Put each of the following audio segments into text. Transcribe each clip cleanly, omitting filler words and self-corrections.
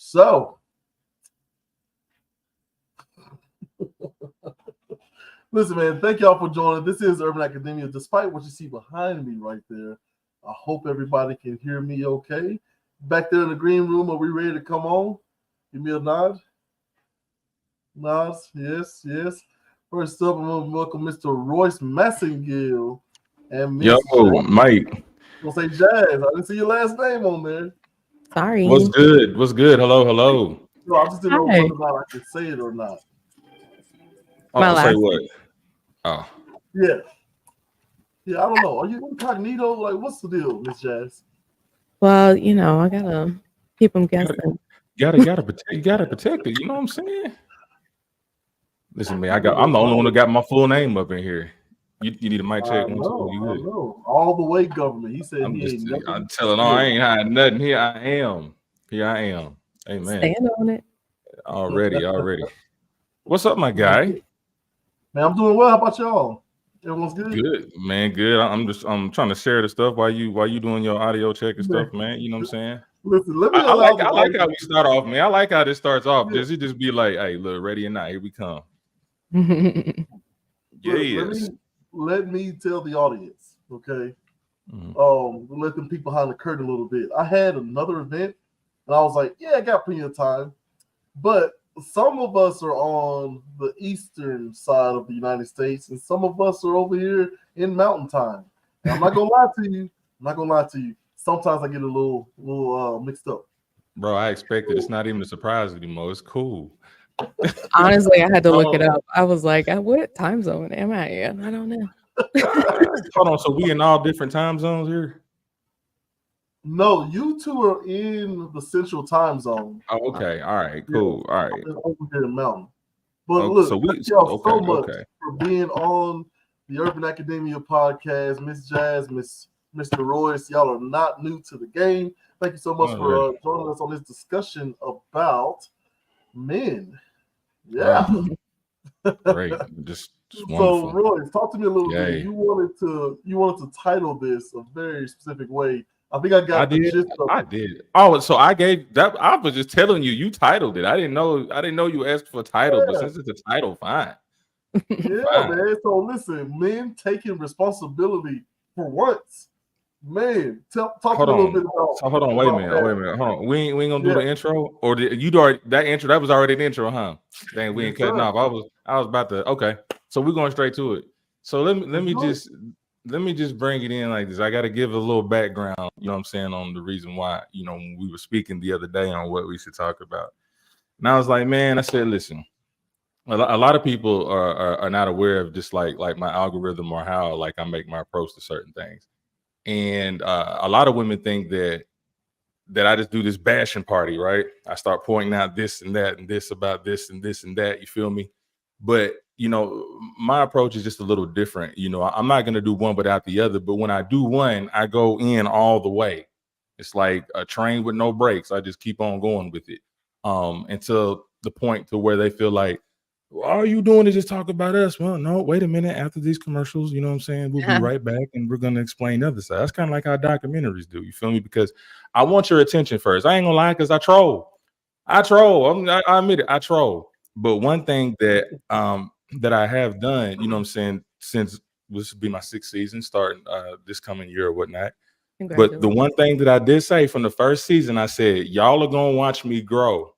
So, listen, man, thank y'all for joining. This is Urban Academia. Despite what you see behind me right there, I hope everybody can hear me okay. Back there in the green room, are we ready to come on? Give me a nod. Nods, yes, yes. First up, I'm going to welcome Mr. Royce Massengill and Yo, Miss Jazz. Mike. Don't say Jazz. I didn't see your last name on there. Sorry. What's good? What's good? Hello, hello. No, I just didn't know Hi. whether or not I could say it or not. My Oh, say last what? Oh, Yeah. Yeah, I don't know. Are you incognito? Like, what's the deal, Miss Jazz? Well, I gotta keep them guessing. you gotta protect it. You know what I'm saying? Listen, man, I'm the only one that got my full name up in here. You need a mic check I one, two. know, You I good? know. All the way government. He said he ain't never. I'm telling all, I ain't hiding nothing. Here I am. Here I am. Amen. Stand on it. Already. What's up, my guy? Man, I'm doing well. How about y'all? Everyone's good? Good, man. Good. I'm trying to share the stuff while you doing your audio check and stuff, man. You know what I'm saying? Listen, let me I allow like how we start off, man. I like how this starts off. Does it just be like, hey, look, ready or not, here we come. Yes. Let me tell the audience, okay? Let them peek behind the curtain a little bit. I had another event, and I was like, yeah, I got plenty of time. But some of us are on the eastern side of the United States, and some of us are over here in mountain time. And I'm not gonna lie to you. Sometimes I get a little mixed up. Bro, I expected. It's not even a surprise anymore. It's cool. Honestly, I had to look it up. I was like, what time zone am I in? I don't know. Hold on. So we in all different time zones here? No, you two are in the central time zone. Oh, okay. All right. Cool. All right. Over here in mountain. But Okay, look, so thank y'all so much for being on the Urban Academia podcast. Miss Jazz, Mr. Royce, y'all are not new to the game. Thank you so much for joining us on this discussion about men. Yeah. Great. Just so Royce, talk to me a little bit. You wanted to title this a very specific way. I think I got the gist of it. I did. Oh, so I gave that. I was just telling you, you titled it. I didn't know you asked for a title, but since it's a title, fine. Yeah, fine. Man. So listen, men taking responsibility for once. Man, talk a little bit about. So hold on, wait a minute. Hold on. We ain't gonna do the intro, or you already that intro? That was already an intro, huh? Dang, we ain't cutting off. I was about to. Okay, so we're going straight to it. So let me just bring it in like this. I got to give a little background, you know what I'm saying, on the reason why, when we were speaking the other day on what we should talk about. And I was like, man, I said, listen, a lot of people are not aware of just like my algorithm or how like I make my approach to certain things. And a lot of women think that I just do this bashing party, right? I start pointing out this and that and this about this and this and that. You feel me? But my approach is just a little different. I'm not going to do one without the other. But when I do one, I go in all the way. It's like a train with no brakes. I just keep on going with it until the point to where they feel like, all you doing is just talk about us. Well, no, wait a minute. After these commercials, you know what I'm saying? We'll be right back and we're going to explain the other side. That's kind of like how documentaries do. You feel me? Because I want your attention first. I ain't going to lie, because I troll. I admit it. I troll. But one thing that I have done, you know what I'm saying, since this will be my 6th season starting this coming year or whatnot. But the one thing that I did say from the first season, I said, y'all are going to watch me grow.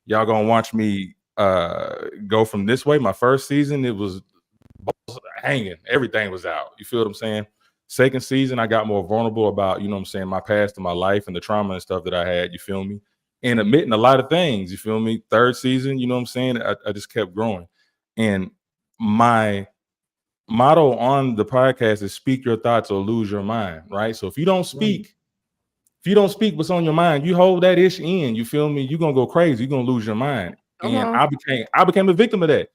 Y'all going to watch me go from this way. My first season, it was hanging. Everything was out. You feel what I'm saying? Second season, I got more vulnerable about, you know what I'm saying, my past and my life and the trauma and stuff that I had. You feel me? And admitting a lot of things. You feel me? Third season, you know what I'm saying? I just kept growing. And my motto on the podcast is speak your thoughts or lose your mind, right? So if you don't speak what's on your mind, you hold that ish in, you feel me? You're going to go crazy. You're going to lose your mind. And I became a victim of that.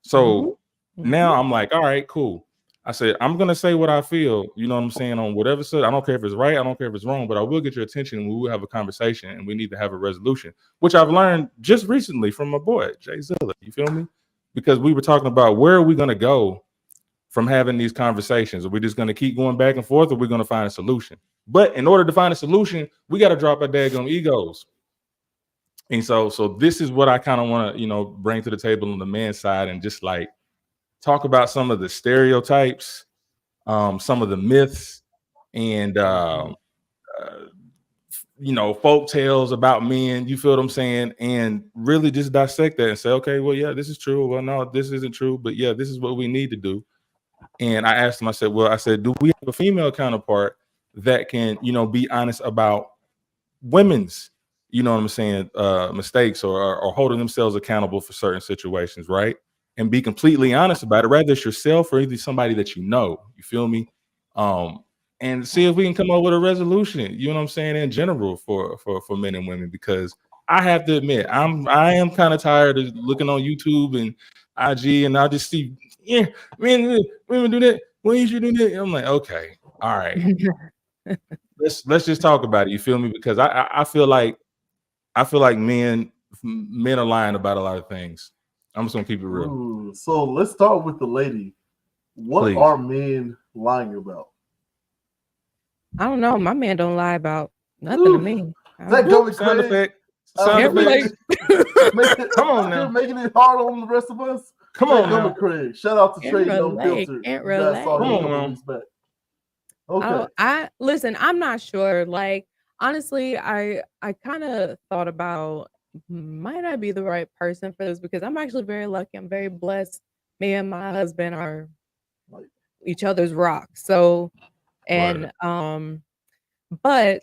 So now I'm like, all right, cool. I said, I'm going to say what I feel, you know what I'm saying, on whatever side. I don't care if it's right. I don't care if it's wrong, but I will get your attention and we will have a conversation and we need to have a resolution, which I've learned just recently from my boy, J-Zilla. You feel me? Because we were talking about where are we going to go from having these conversations? Are we just going to keep going back and forth, or are we going to find a solution? But in order to find a solution, we got to drop our daggone egos. And so this is what I kind of want to, bring to the table on the man's side and just like talk about some of the stereotypes, some of the myths, and folk tales about men. You feel what I'm saying? And really just dissect that and say, okay, well, yeah, this is true. Well, no, this isn't true. But yeah, this is what we need to do. And I asked him, I said, do we have a female counterpart that can, be honest about women's, mistakes or holding themselves accountable for certain situations, right? And be completely honest about it, whether it's yourself or either somebody that you feel me? And see if we can come up with a resolution, in general for men and women, because I have to admit, I am kind of tired of looking on YouTube and IG and I just see, yeah, women do that. When you should do that. I'm like, okay, all right. let's just talk about it. You feel me? Because I feel like men are lying about a lot of things. I'm just gonna keep it real. Ooh, so let's start with the lady. What are men lying about? I don't know. My man don't lie about nothing to me. That going sound effect. Sound effect. Come on now. Making it hard on the rest of us. Come on now. Craig. Shout out to Trey No Filter. Can't relate. Come on now. Okay. I listen, I'm not sure. Like, honestly, I kind of thought about, might I be the right person for this? Because I'm actually very lucky. I'm very blessed. Me and my husband are each other's rock. So, and but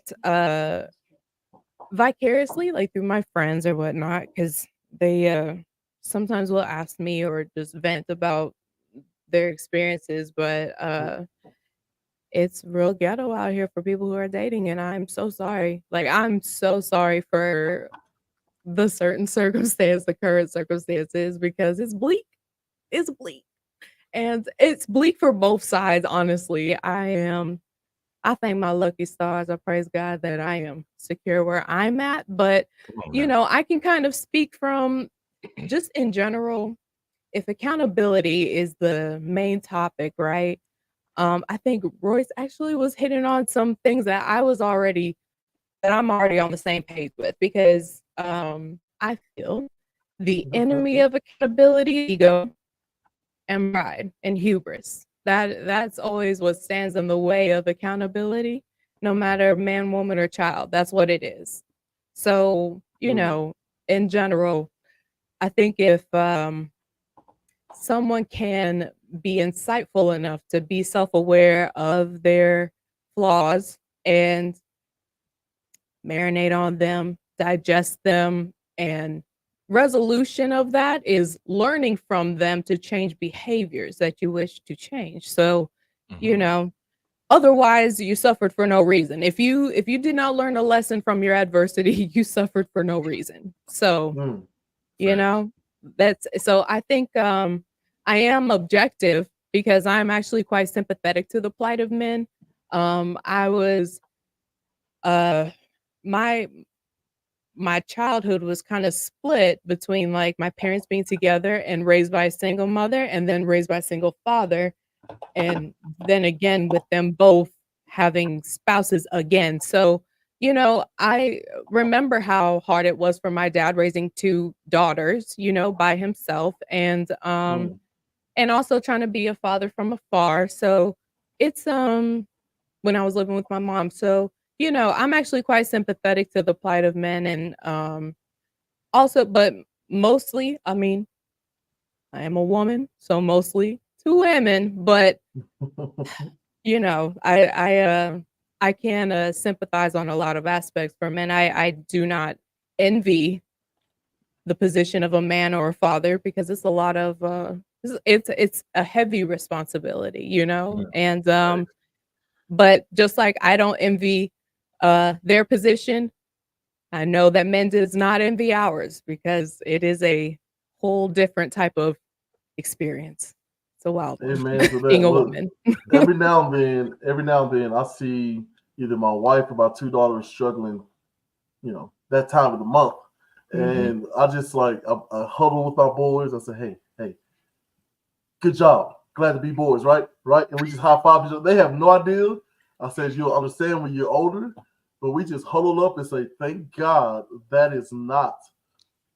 vicariously, like through my friends or whatnot, because they sometimes will ask me or just vent about their experiences, but it's real ghetto out here for people who are dating, and I'm so sorry. Like, I'm so sorry for the current circumstances, because it's bleak. It's bleak. And it's bleak for both sides, honestly. I thank my lucky stars. I praise God that I am secure where I'm at. But, I can kind of speak from just in general, if accountability is the main topic, right? I think Royce actually was hitting on some things that I'm already on the same page with, because I feel the enemy of accountability, ego, and pride and hubris. That's always what stands in the way of accountability, no matter man, woman, or child. That's what it is. So, in general, I think if someone can be insightful enough to be self-aware of their flaws and marinate on them, digest them, and resolution of that is learning from them to change behaviors that you wish to change. So, otherwise you suffered for no reason. If you did not learn a lesson from your adversity, you suffered for no reason. So, that's so I think I am objective because I'm actually quite sympathetic to the plight of men. I was my childhood was kind of split between like my parents being together and raised by a single mother, and then raised by a single father, and then again with them both having spouses again. So, I remember how hard it was for my dad raising two daughters, by himself, and also trying to be a father from afar. So it's when I was living with my mom. So, I'm actually quite sympathetic to the plight of men, and also, but mostly, I mean, I am a woman, so mostly to women, but I can sympathize on a lot of aspects for men. I do not envy the position of a man or a father, because it's a lot of it's a heavy responsibility, and but just like I don't envy their position, I know that men does not envy ours, because it is a whole different type of experience. It's a wild one. Amen to that. Being a woman. every now and then I see either my wife or my two daughters struggling, that time of the month. And I just I huddle with our boys. I say, hey, good job. Glad to be boys, right? And we just high five each other. They have no idea. I said, you'll understand when you're older, but we just huddle up and say, thank God that is not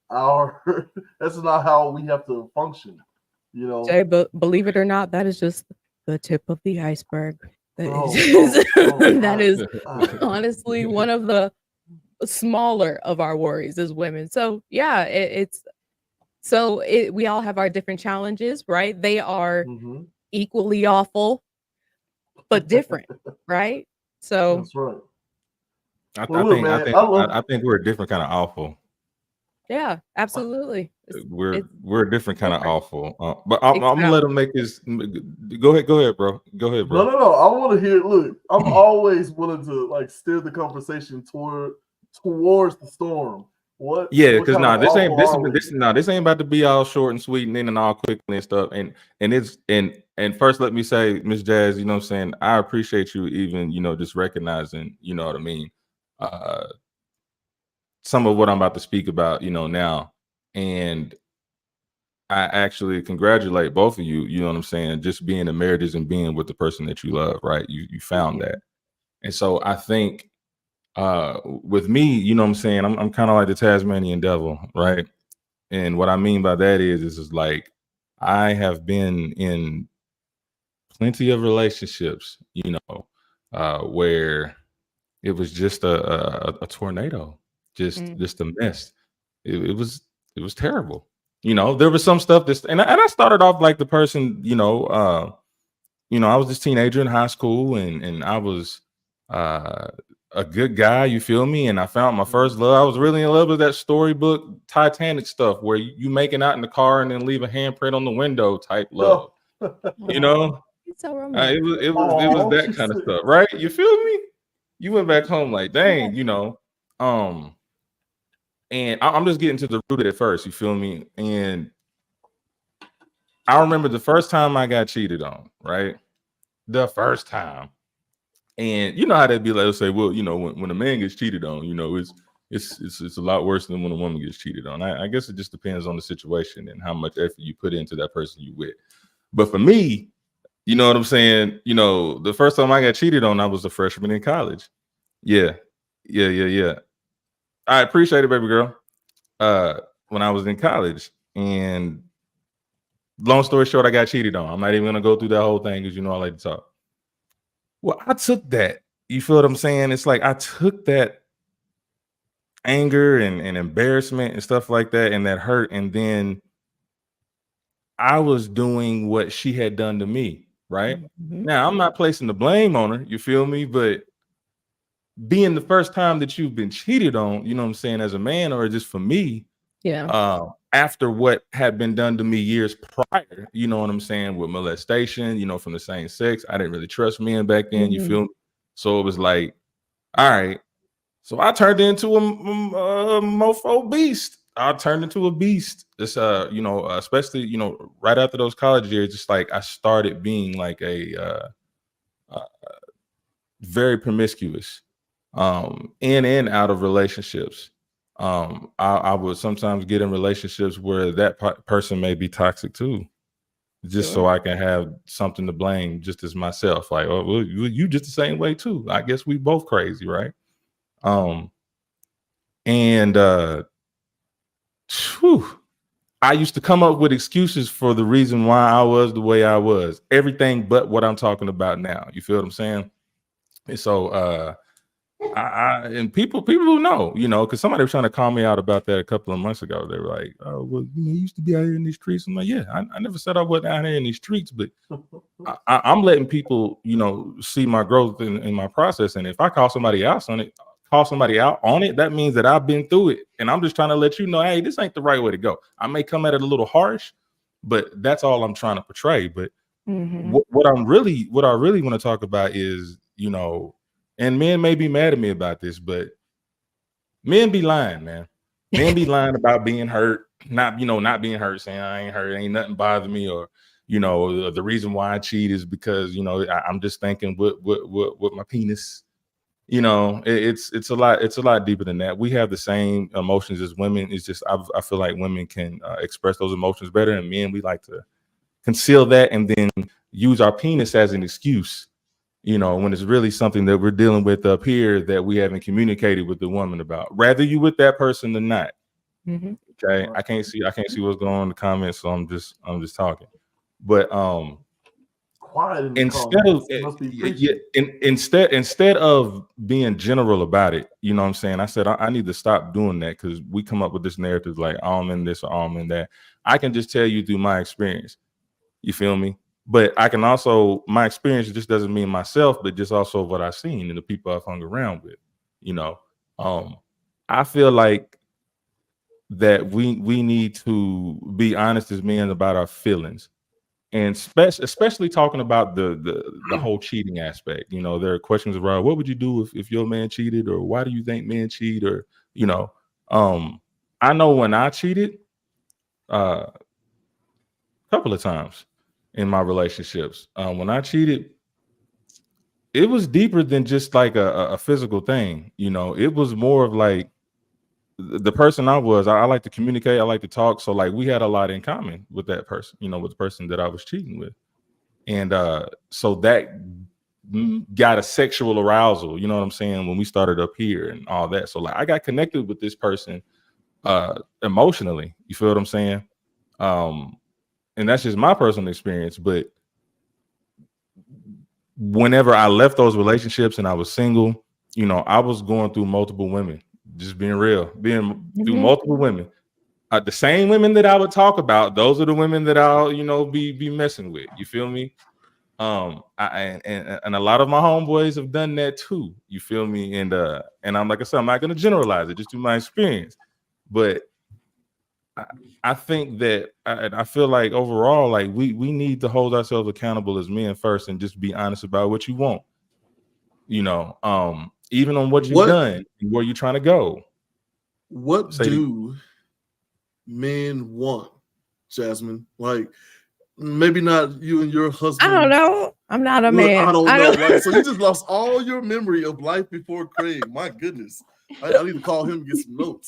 our that's not how we have to function. You know. Jay, but believe it or not, that is just the tip of the iceberg. That Oh, is, that I, is I, honestly one of the smaller of our worries as women. So yeah, we all have our different challenges, right? They are mm-hmm. equally awful, but different, right? So That's right. I, Well, I look, think I man, think I I, love. I think we're a different kind of awful. yeah, absolutely. It's We're a different kind of different. awful. But I'm gonna let Expound. him make his. Go ahead, bro. Go ahead, No, bro. no, no. I want to hear. Look, I'm always willing to like steer the conversation towards the storm. Yeah, What because kind of awful are we? this ain't about to be all short and sweet and in and all quickly and stuff. And first, let me say, Miss Jazz, you know what I'm saying, I appreciate you even, just recognizing, you know what I mean, uh some of what I'm about to speak about, now. And I actually congratulate both of you, you know what I'm saying, just being in marriages and being with the person that you love, right? You Thank found you. that. And so I think with me, you know what I'm saying, I'm kind of like the Tasmanian devil, right? And what I mean by that is like I have been in plenty of relationships, where it was just a tornado, Mm, just a mess. It was terrible. There was some stuff and I started off like the person, I was this teenager in high school, and I was uh, a good guy. You feel me? And I found my first love. I was really in love with that storybook Titanic stuff, where you making out in the car and then leave a handprint on the window type love. You aw, know, it's so it was romantic. it was Oh, that she kind of said. stuff, right? You feel me? You went back home like, Yeah. dang, um, and I'm just getting to the root of it first. You feel me? And I remember the first time I got cheated on, right? The first time. And you know how they'd be like, they'll say, well, when a man gets cheated on, it's a lot worse than when a woman gets cheated on. I guess it just depends on the situation and how much effort you put into that person you with. But for me, you know what I'm saying? The first time I got cheated on, I was a freshman in college. Yeah. Yeah, yeah, yeah. I appreciate it, baby girl. When I was in college. And long story short, I got cheated on. I'm not even gonna go through that whole thing because I like to talk. Well, I took that. You feel what I'm saying? It's like I took that anger and embarrassment and stuff like that and that hurt. And then I was doing what she had done to me. Right Mhm. now, I'm not placing the blame on her. You feel me? But being the first time that you've been cheated on, you know what I'm saying, as a man, or just for me, Yeah. after what had been done to me years prior, you know what I'm saying, with molestation, from the same sex. I didn't really trust men back then. You Mhm. feel me? So it was like, all right. So I turned into a mofo beast. I turned into a beast. It's especially right after those college years, just like I started being like a uh, very promiscuous, in and out of relationships. I would sometimes get in relationships where that person may be toxic too, just so Sure. I can have something to blame, just as myself. Like, oh, well, you just the same way too. I guess we both crazy, right? Um, and Whew, I used to come up with excuses for the reason why I was the way I was. Everything but what I'm talking about now. You feel what I'm saying? And so and people who know, because somebody was trying to call me out about that a couple of months ago. They were like, "Oh, well, you used to be out here in these streets." I'm like, "Yeah, I never said I wasn't out here in these streets, but I'm letting people, see my growth in my process. And if I call somebody out on it, that means that I've been through it. And I'm just trying to let you know, hey, this ain't the right way to go. I may come at it a little harsh, but that's all I'm trying to portray. But Mhm. what I really want to talk about is, and men may be mad at me about this, but men be lying, man. Men be lying about being hurt, not being hurt, saying I ain't hurt, ain't nothing bother me, or the reason why I cheat is because I'm just thinking with my penis. It's a lot deeper than that. We have the same emotions as women. It's just I feel like women can express those emotions better, and men, we like to conceal that and then use our penis as an excuse. When it's really something that we're dealing with up here that we haven't communicated with the woman about. Rather you with that person than not. Okay, I can't see what's going on in the comments, so I'm just talking. But Quiet in the instead of comments. You must be preaching. instead of being general about it, you know what I'm saying? I said I need to stop doing that, because we come up with this narrative like, oh, I'm in this or oh, I'm in that. I can just tell you through my experience. You feel me? But I can also, my experience just doesn't mean myself, but just also what I've seen and the people I've hung around with. You know, I feel like that we need to be honest as men about our feelings, and especially talking about the whole cheating aspect. You know, there are questions around what would you do if your man cheated, or why do you think men cheat, or you know, I know when I cheated a couple of times in my relationships, when I cheated, it was deeper than just like a physical thing. You know, it was more of like the person I was. I like to communicate, I like to talk, so like we had a lot in common with that person, you know, with the person that I was cheating with. And so that got a sexual arousal, you know what I'm saying, when we started up here and all that. So like I got connected with this person emotionally, you feel what I'm saying? And that's just my personal experience. But whenever I left those relationships and I was single, you know, I was going through multiple women, just being real, through multiple women. The same women that I would talk about, those are the women that I'll, you know, be messing with. You feel me? And a lot of my homeboys have done that too. You feel me? And I'm like I said, I'm not gonna generalize it, just through my experience. But I think that I feel like overall, like we need to hold ourselves accountable as men first, and just be honest about what you want. You know, even on what you've done and where you're trying to go. What do men want, Jasmine? Like, maybe not you and your husband. I don't know. I'm not a man. I don't know. Like, so you just lost all your memory of life before Craig. My goodness. I need to call him and get some notes.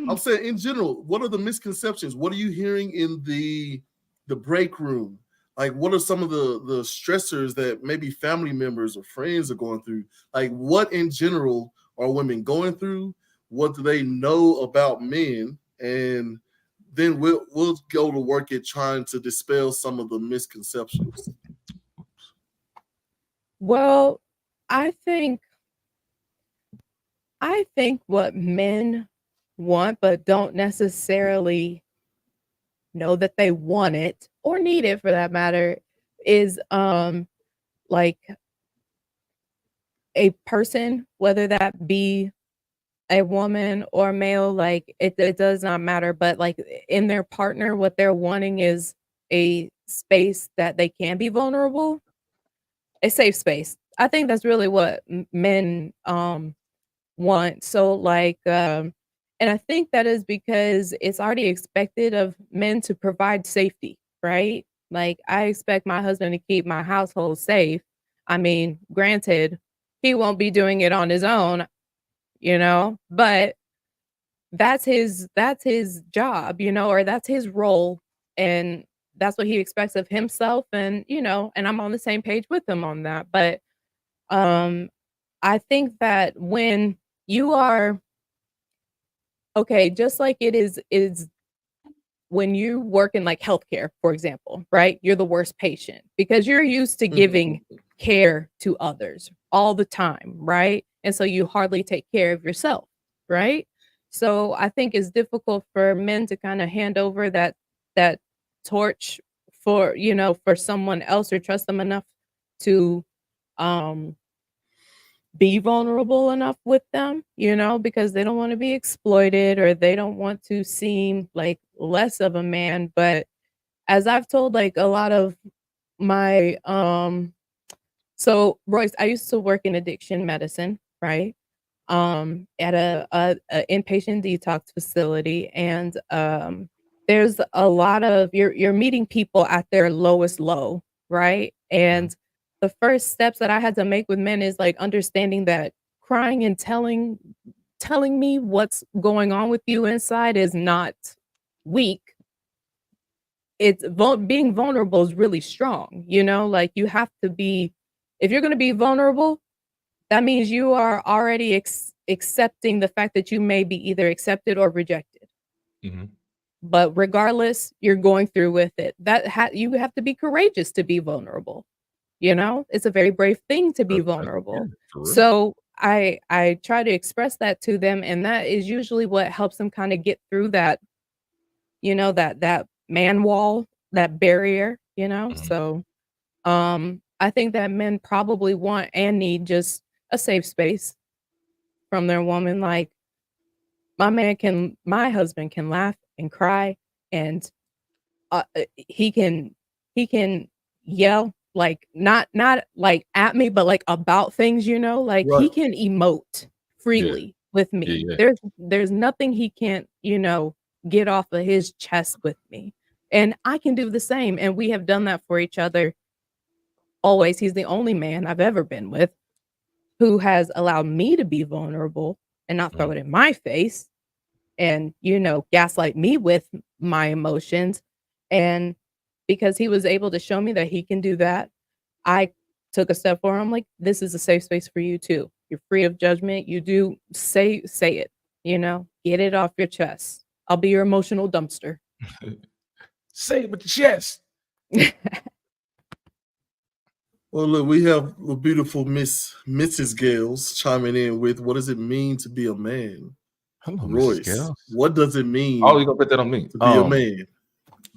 I'm saying in general, what are the misconceptions? What are you hearing in the break room? Like, what are some of the stressors that maybe family members or friends are going through? Like, what in general are women going through? What do they know about men? And then we'll go to work at trying to dispel some of the misconceptions. Well, I think what men want but don't necessarily know that they want it or need it, for that matter, is like a person, whether that be a woman or male, like it does not matter, but like in their partner, what they're wanting is a space that they can be vulnerable, a safe space. I think that's really what men want. So like and I think that is because it's already expected of men to provide safety, right? Like I expect my husband to keep my household safe. I mean, granted, he won't be doing it on his own, you know, but that's his job, you know, or that's his role, and that's what he expects of himself, and you know, and I'm on the same page with him on that. But um I think that when you are okay, just like it is when you work in like healthcare, for example, right? You're the worst patient because you're used to giving care to others all the time, right? And so you hardly take care of yourself, right? So I think it's difficult for men to kind of hand over that torch for, you know, for someone else, or trust them enough to um be vulnerable enough with them, you know, because they don't want to be exploited, or they don't want to seem like less of a man. But as I've told like a lot of my so Royce, I used to work in addiction medicine, right? At a inpatient detox facility, and there's a lot of you're meeting people at their lowest low, right? And the first steps that I had to make with men is like understanding that crying and telling me what's going on with you inside is not weak. It's being vulnerable is really strong, you know? Like you have to be, if you're going to be vulnerable, that means you are already accepting the fact that you may be either accepted or rejected, But regardless, you're going through with it. You have to be courageous to be vulnerable. You know, it's a very brave thing to be vulnerable. So I try to express that to them, and that is usually what helps them kind of get through that, that man wall, that barrier, So I think that men probably want and need just a safe space from their woman. Like my husband can laugh and cry, and he can yell, like not like at me, but like about things, like he can emote freely with me. There's nothing he can't, get off of his chest with me. And I can do the same. And we have done that for each other always. He's the only man I've ever been with who has allowed me to be vulnerable and not throw it in my face and, gaslight me with my emotions. And because he was able to show me that he can do that, I took a step forward. I'm like, this is a safe space for you too. You're free of judgment. You do say it, get it off your chest. I'll be your emotional dumpster. Say it with the chest. Well, look, we have the beautiful Mrs. Gales chiming in with, what does it mean to be a man? Hello, Royce, Mrs. Gales. What does it mean? Oh, you gonna put that on me? To be a man.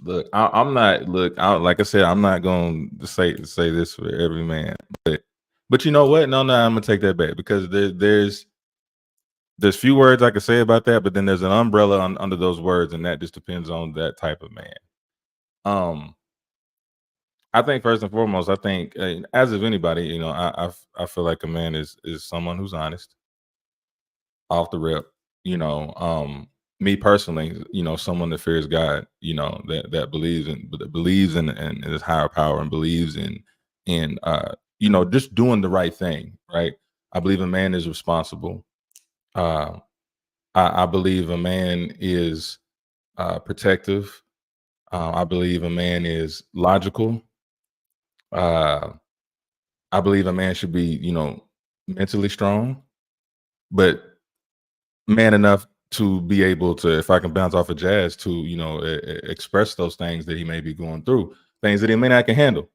Look, I'm not. Look, like I said, I'm not going to say this for every man, but you know what? No, I'm gonna take that back because there's few words I can say about that, but then there's an umbrella under those words, and that just depends on that type of man. I think first and foremost, as of anybody, I feel like a man is someone who's honest, off the rip. Me personally, someone that fears God, that believes in his higher power and believes in just doing the right thing, right? I believe a man is responsible. I believe a man is protective. I believe a man is logical. I believe a man should be, mentally strong, but man enough to be able to, if I can bounce off of Jazz, to express those things that he may be going through, things that he may not can handle.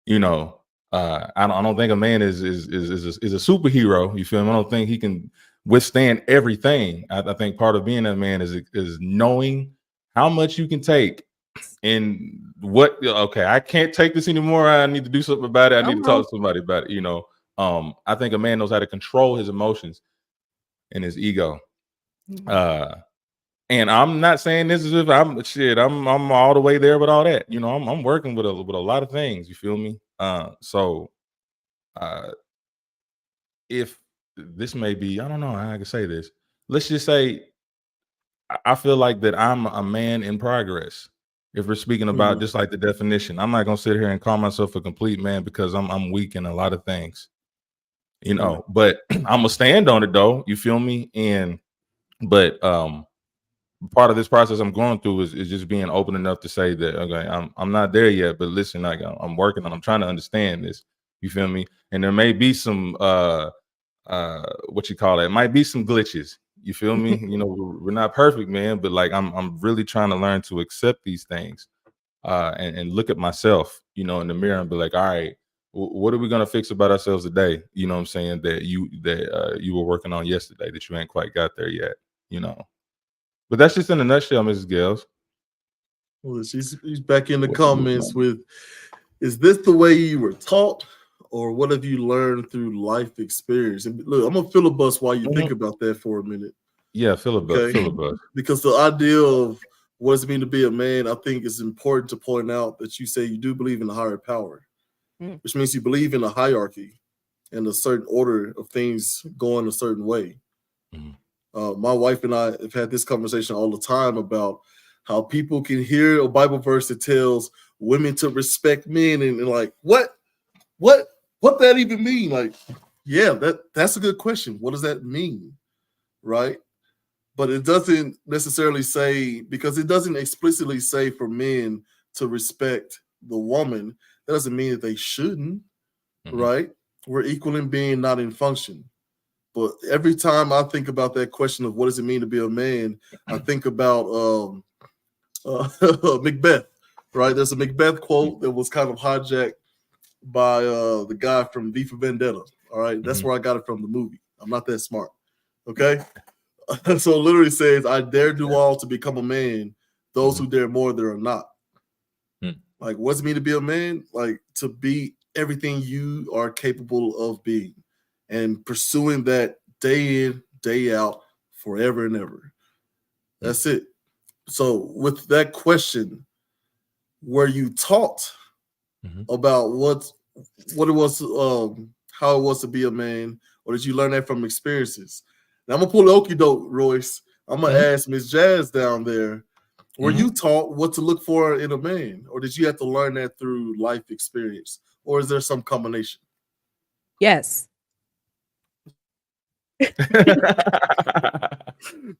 I don't think a man is a superhero. You feel me? I don't think he can withstand everything. I think part of being a man is knowing how much you can take and what. Okay, I can't take this anymore. I need to do something about it. I need to talk to somebody about it. I think a man knows how to control his emotions and his ego. And I'm not saying this as if I'm all the way there with all that. I'm working with a lot of things. You feel me? If this may be, I don't know how I can say this. Let's just say I feel like that I'm a man in progress. If we're speaking about just like the definition, I'm not gonna sit here and call myself a complete man because I'm weak in a lot of things. But I'm gonna stand on it though. You feel me? But part of this process I'm going through is just being open enough to say that, okay, I'm not there yet, but listen, I'm working on, I'm trying to understand this. You feel me? And there may be some what you call it, might be some glitches. You feel me? We're not perfect, man, but like I'm really trying to learn to accept these things and look at myself, in the mirror and be like, all right, what are we gonna fix about ourselves today? You know what I'm saying? That you were working on yesterday that you ain't quite got there yet, But that's just in a nutshell, Mrs. Gales. Well, he's back in the comments with, is this the way you were taught, or what have you learned through life experience? And look, I'm gonna filibust while you think about that for a minute. Yeah, filibust. Because the idea of what does it mean to be a man, I think it's important to point out that you say you do believe in a higher power, which means you believe in a hierarchy and a certain order of things going a certain way. My wife and I have had this conversation all the time about how people can hear a Bible verse that tells women to respect men, and like, what that even mean? Like, yeah, that's a good question. What does that mean? Right? But it doesn't necessarily say, because it doesn't explicitly say for men to respect the woman. That doesn't mean that they shouldn't, right? We're equal in being, not in function. But every time I think about that question of what does it mean to be a man, I think about Macbeth, right? There's a Macbeth quote that was kind of hijacked by the guy from V for Vendetta. All right, that's where I got it from, the movie. I'm not that smart. Okay, so it literally says, "I dare do all to become a man. Those who dare more, there are not." Like, what's it mean to be a man? Like, to be everything you are capable of being, and pursuing that day in, day out, forever and ever. That's it. So, with that question, were you taught about what it was, how it was to be a man, or did you learn that from experiences? Now I'm gonna pull the okie doke, Royce. I'm gonna ask Miss Jazz down there. Were you taught what to look for in a man, or did you have to learn that through life experience, or is there some combination? Yes.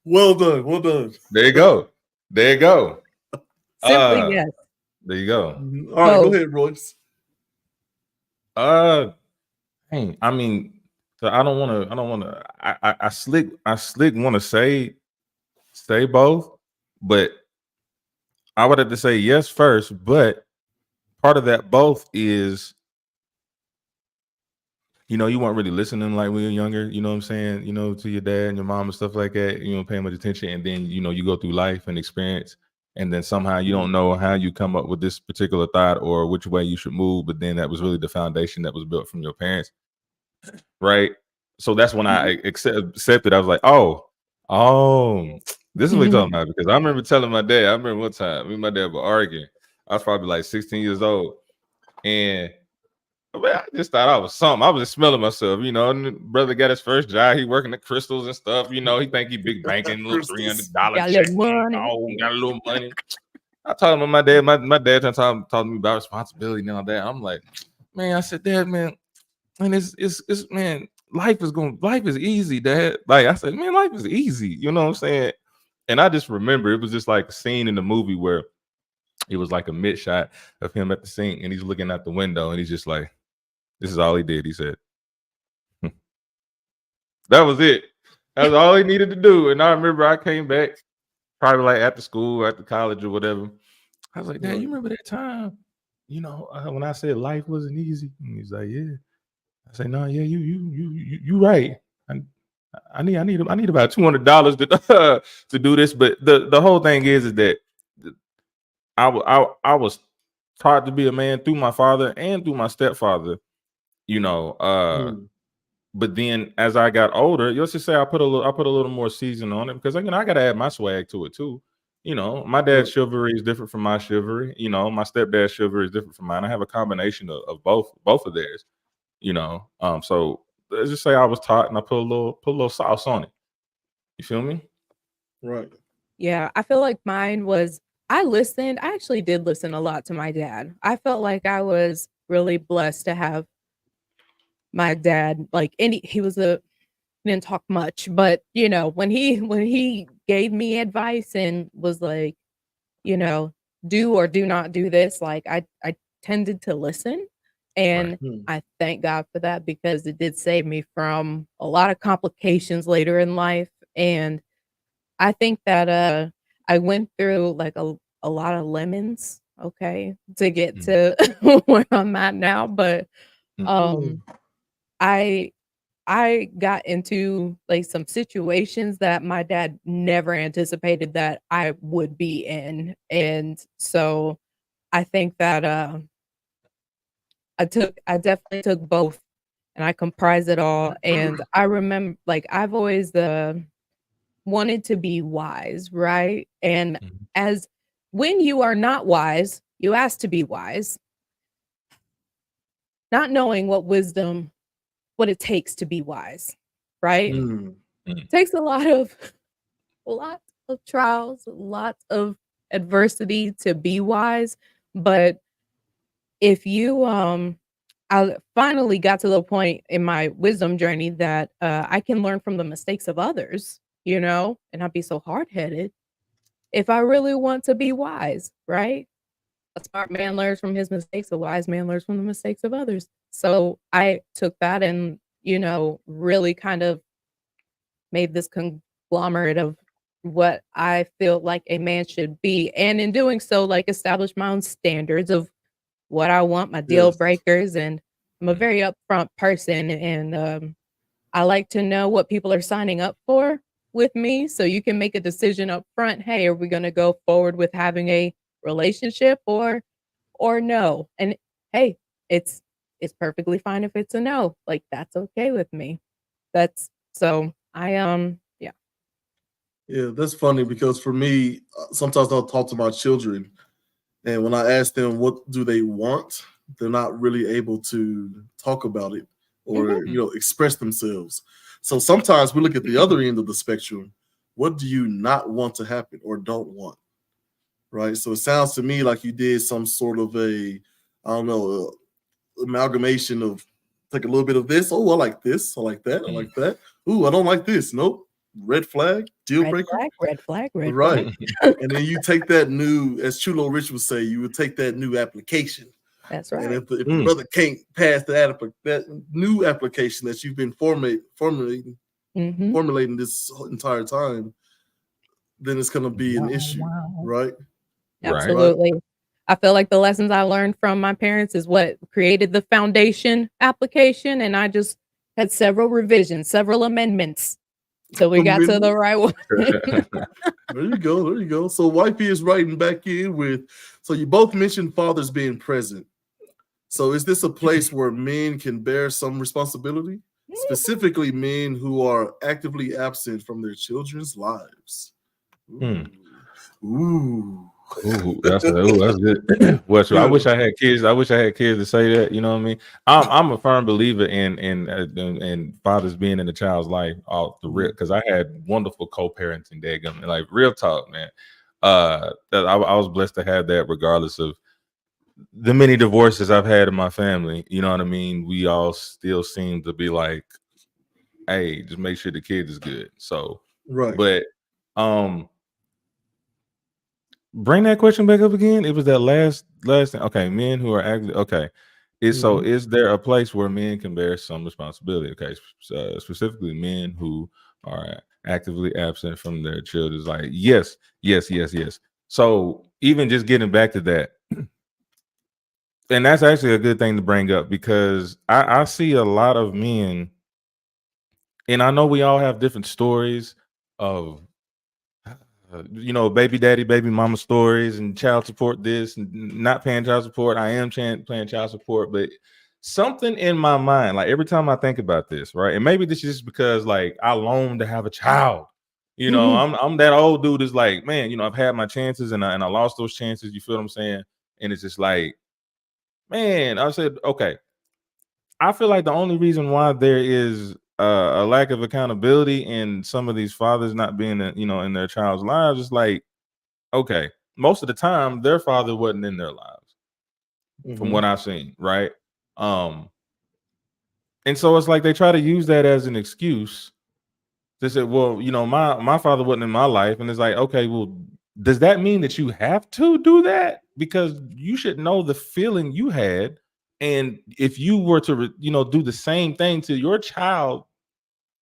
Well done. Well done. There you go. There you go. Simply yes. There you go. All right, go ahead, Royce. I mean, so I don't want to. I slick want to say both, but I would have to say yes first. But part of that both is, you know, you weren't really listening like when you were younger. You know what I'm saying? You know, to your dad and your mom and stuff like that. You don't pay much attention, and then you know you go through life and experience, and then somehow you don't know how you come up with this particular thought or which way you should move. But then that was really the foundation that was built from your parents. Right. So that's when I accepted. I was like, oh, this is what you're talking about. Because I remember telling my dad, I remember one time, me and my dad were arguing. I was probably like 16 years old. And man, I just thought I was something. I was just smelling myself, you know. And the brother got his first job. He working at crystals and stuff. You know, he think he big banking, little $300 check. Got a little money. I told him my dad, my dad talking to me about responsibility and all that. I'm like, man, I said, Dad, man. And it's man, life is easy, Dad. Like I said, man, life is easy. You know what I'm saying? And I just remember it was just like a scene in the movie where it was like a mid shot of him at the sink and he's looking out the window and he's just like, this is all he did. He said, that was it. That was all he needed to do. And I remember I came back probably like after school, after college or whatever. I was like, Dad, you remember that time? You know, when I said life wasn't easy? And he's like, yeah. I say, no, yeah, you right. I need about $200 to do this. But the whole thing is that I was taught to be a man through my father and through my stepfather, you know. But then as I got older, let's just say I put a little more season on it because again I gotta add my swag to it too. You know, my dad's chivalry is different from my chivalry. You know, my stepdad's chivalry is different from mine. I have a combination of both of theirs. You know, so let's just say I was taught and I put a little sauce on it. You feel me? Right. Yeah, I feel like mine was I actually did listen a lot to my dad. I felt like I was really blessed to have my dad. Like he didn't talk much, but you know, when he gave me advice and was like, you know, do or do not do this, like I tended to listen. And I thank God for that because it did save me from a lot of complications later in life. And I think that I went through like a lot of lemons, okay, to get to where I'm at now. But I got into like some situations that my dad never anticipated that I would be in. And so I think that I definitely took both and I comprised it all. And I remember like I've always wanted to be wise, right? And as when you are not wise, you ask to be wise, not knowing what it takes to be wise, right? It takes a lot of trials, lots of adversity to be wise. But if you I finally got to the point in my wisdom journey that I can learn from the mistakes of others, you know, and not be so hard-headed if I really want to be wise, right? A smart man learns from his mistakes, a wise man learns from the mistakes of others. So I took that and, you know, really kind of made this conglomerate of what I feel like a man should be. And in doing so, like establish my own standards of what I want, my deal Yes. breakers. And I'm a very upfront person. And I like to know what people are signing up for with me. So you can make a decision up front. Hey, are we going to go forward with having a relationship or no? And hey, it's perfectly fine if it's a no. Like that's okay with me. That's so yeah. Yeah, that's funny because for me, sometimes I'll talk to my children, and when I ask them what do they want, they're not really able to talk about it or express themselves. So sometimes we look at the other end of the spectrum. What do you not want to happen or don't want? Right. So it sounds to me like you did some sort of I don't know, amalgamation of take a little bit of this. Oh, I like this. I like that. I like that. Ooh, I don't like this. Nope. Red flag, deal Red breaker. flag, red flag, red Right. flag. And then you take that new, as Chulo Rich would say, you would take that new application. That's And right. if the brother can't pass that new application that you've been formulating this entire time, then it's going to be an issue, right? Absolutely. Right. I feel like the lessons I learned from my parents is what created the foundation application, and I just had several revisions, several amendments till we got to the right one. There you go. There you go. So Wifey is writing back in with, so you both mentioned fathers being present. So is this a place where men can bear some responsibility? Specifically men who are actively absent from their children's lives. Ooh. That's good. Well, so I wish I had kids. I wish I had kids to say that. You know what I mean? I'm a firm believer in fathers being in the child's life off the rip, because I had wonderful co-parenting, daggum, like real talk, man. That I was blessed to have that, regardless of the many divorces I've had in my family. You know what I mean? We all still seem to be like, hey, just make sure the kid is good. So, right. But bring that question back up again. It was that last thing. Okay, men who are active. Okay, so is there a place where men can bear some responsibility? Okay, specifically men who are actively absent from their children's life. Yes. So even just getting back to that, and that's actually a good thing to bring up, because I see a lot of men, and I know we all have different stories of baby daddy, baby mama stories, and child support this, and not paying child support. I am paying child support, but something in my mind, like every time I think about this, right? And maybe this is just because like I long to have a child. I'm that old dude is like, man, I've had my chances and I lost those chances. You feel what I'm saying? And it's just like, man, I said, okay. I feel like the only reason why there is a lack of accountability in some of these fathers not being, in their child's lives is like, okay, most of the time their father wasn't in their lives, from what I've seen, right? And so it's like they try to use that as an excuse. They said, well, my father wasn't in my life, and it's like, okay, well, does that mean that you have to do that? Because you should know the feeling you had. And if you were to, do the same thing to your child,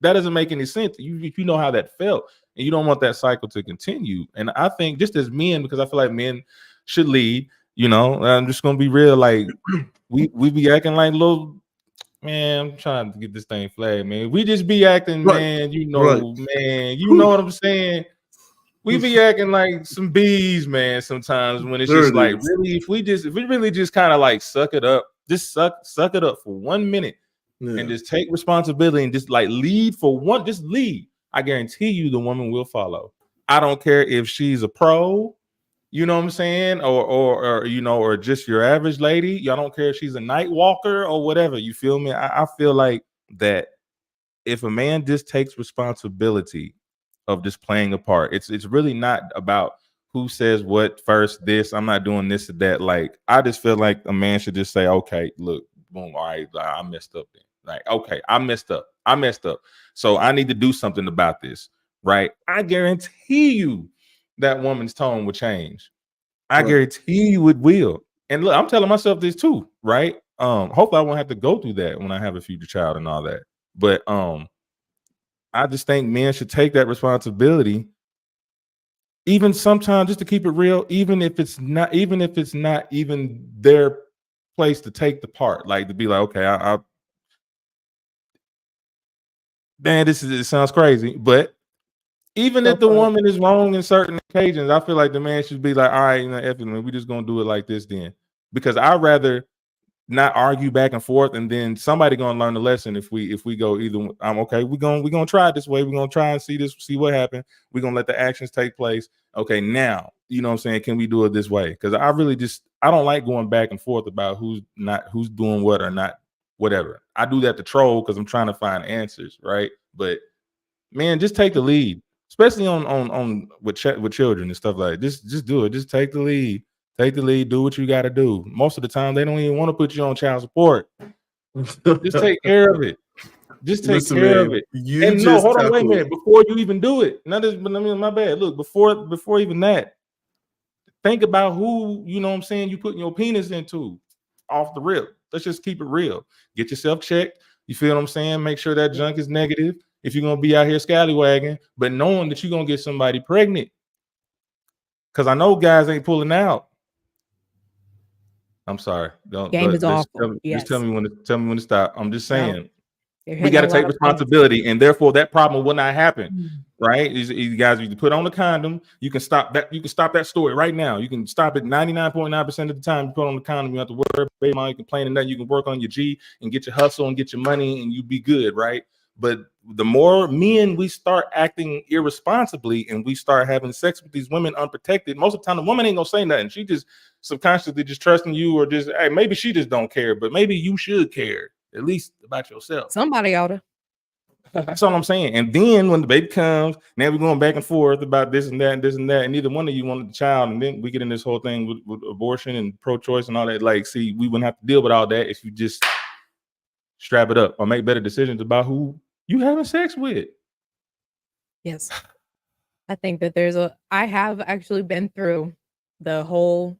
that doesn't make any sense. If you know how that felt, and you don't want that cycle to continue. And I think just as men, because I feel like men should lead, I'm just going to be real. Like we be acting like little, man, I'm trying to get this thing flagged, man. We just be acting, man, man, you know what I'm saying? We be acting like some bees, man, sometimes, when it's just like, really, if we really just kind of like suck it up, just suck it up for 1 minute and just take responsibility and just like lead for one, just lead. I guarantee you the woman will follow. I don't care if she's a pro, you know what I'm saying? Or just your average lady. Y'all don't care if she's a night walker or whatever. You feel me? I feel like that if a man just takes responsibility of just playing a part, it's really not about who says what first. I'm not doing this or that. Like, I just feel like a man should just say, okay, look, boom, all right, I messed up then. Like, okay, I messed up. So I need to do something about this, right? I guarantee you that woman's tone will change. I guarantee you it will. And look, I'm telling myself this too, right? Hopefully I won't have to go through that when I have a future child and all that. But I just think men should take that responsibility, even sometimes, just to keep it real, even if it's not even their place to take the part, like to be like, okay, I man, it sounds crazy, but even if the woman is wrong in certain occasions, I feel like the man should be like, all right, F it, man, we just gonna do it like this then, because I'd rather not argue back and forth, and then somebody gonna learn the lesson if we go either. I'm okay. We're gonna try it this way. We're gonna try and see what happened. We're gonna let the actions take place. Okay, now you know what I'm saying. Can we do it this way? Because I don't like going back and forth about who's doing what or not, whatever. I do that to troll because I'm trying to find answers, right? But man, just take the lead, especially on with children and stuff like that. Just do it. Just take the lead. Take the lead. Do what you got to do. Most of the time, they don't even want to put you on child support. Just take care of it. Just take care of it. And no, hold on, wait a minute. Before you even do it, my bad. Look, before even that, think about who, you know what I'm saying, you putting your penis into off the rip. Let's just keep it real. Get yourself checked. You feel what I'm saying? Make sure that junk is negative if you're gonna be out here scallywagging, but knowing that you're gonna get somebody pregnant. Because I know guys ain't pulling out. I'm sorry. Game is awful. Just tell me when to stop. I'm just saying. We got to take responsibility, and therefore that problem will not happen, right? You guys, you put on the condom. You can stop that. You can stop that story right now. You can stop it 99.9% of the time. You put on the condom. You have to worry about complaining that you can work on your G and get your hustle and get your money, and you be good, right? But the more men we start acting irresponsibly and we start having sex with these women unprotected, most of the time the woman ain't gonna say nothing. She just subconsciously just trusting you, or just, hey, maybe she just don't care, but maybe you should care at least about yourself. Somebody oughta. That's all I'm saying. And then when the baby comes, now we're going back and forth about this and that and this and that, and neither one of you wanted the child, and then we get in this whole thing with abortion and pro-choice and all that. Like, see, we wouldn't have to deal with all that if you just strap it up or make better decisions about who you having sex with. Yes. I think that I have actually been through the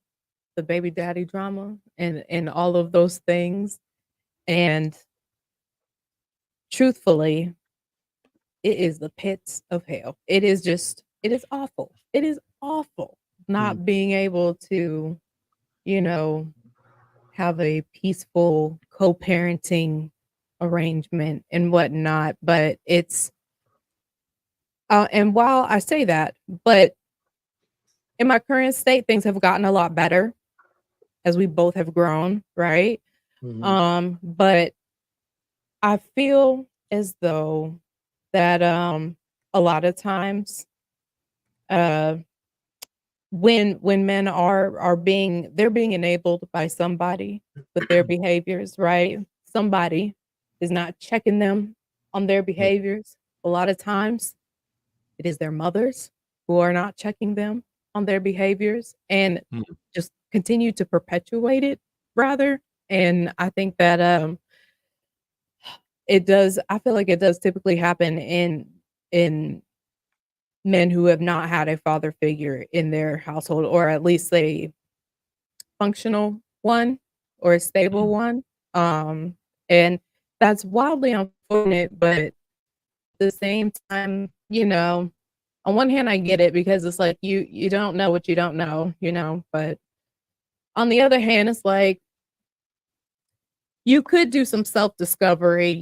baby daddy drama and all of those things. And truthfully, it is the pits of hell. It is awful. It is awful not being able to, have a peaceful co-parenting arrangement and whatnot. But it's, and while I say that, but in my current state, things have gotten a lot better as we both have grown, right? But I feel as though that a lot of times when men they're being enabled by somebody with their behaviors, right? Somebody is not checking them on their behaviors. A lot of times it is their mothers who are not checking them on their behaviors and just continue to perpetuate it, rather. And I think that I feel like it does typically happen in men who have not had a father figure in their household, or at least a functional one or a stable one. And that's wildly unfortunate, but at the same time, on one hand I get it, because it's like you don't know what you don't know, but on the other hand, it's like you could do some self-discovery,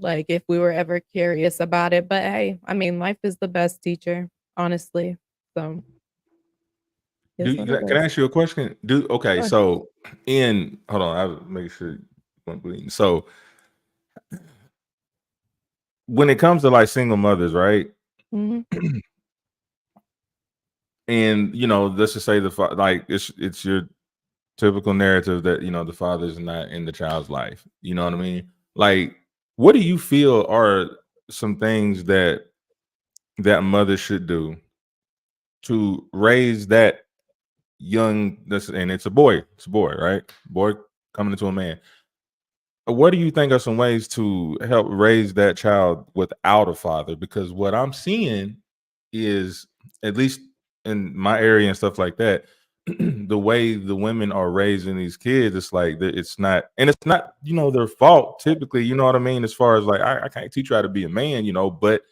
like if we were ever curious about it. But hey, I mean, life is the best teacher, honestly. So can I ask you a question? Okay, so hold on, I'll make sure you won't bleed. So when it comes to like single mothers, right? And let's just say like it's your typical narrative that the father is not in the child's life. You know what I mean? Like, what do you feel are some things that mother should do to raise that young? And it's a boy, right? Boy coming into a man. What do you think are some ways to help raise that child without a father? Because what I'm seeing is, at least in my area and stuff like that, the way the women are raising these kids, it's like it's not, and it's not, their fault typically, you know what I mean? As far as like, I can't teach you how to be a man, but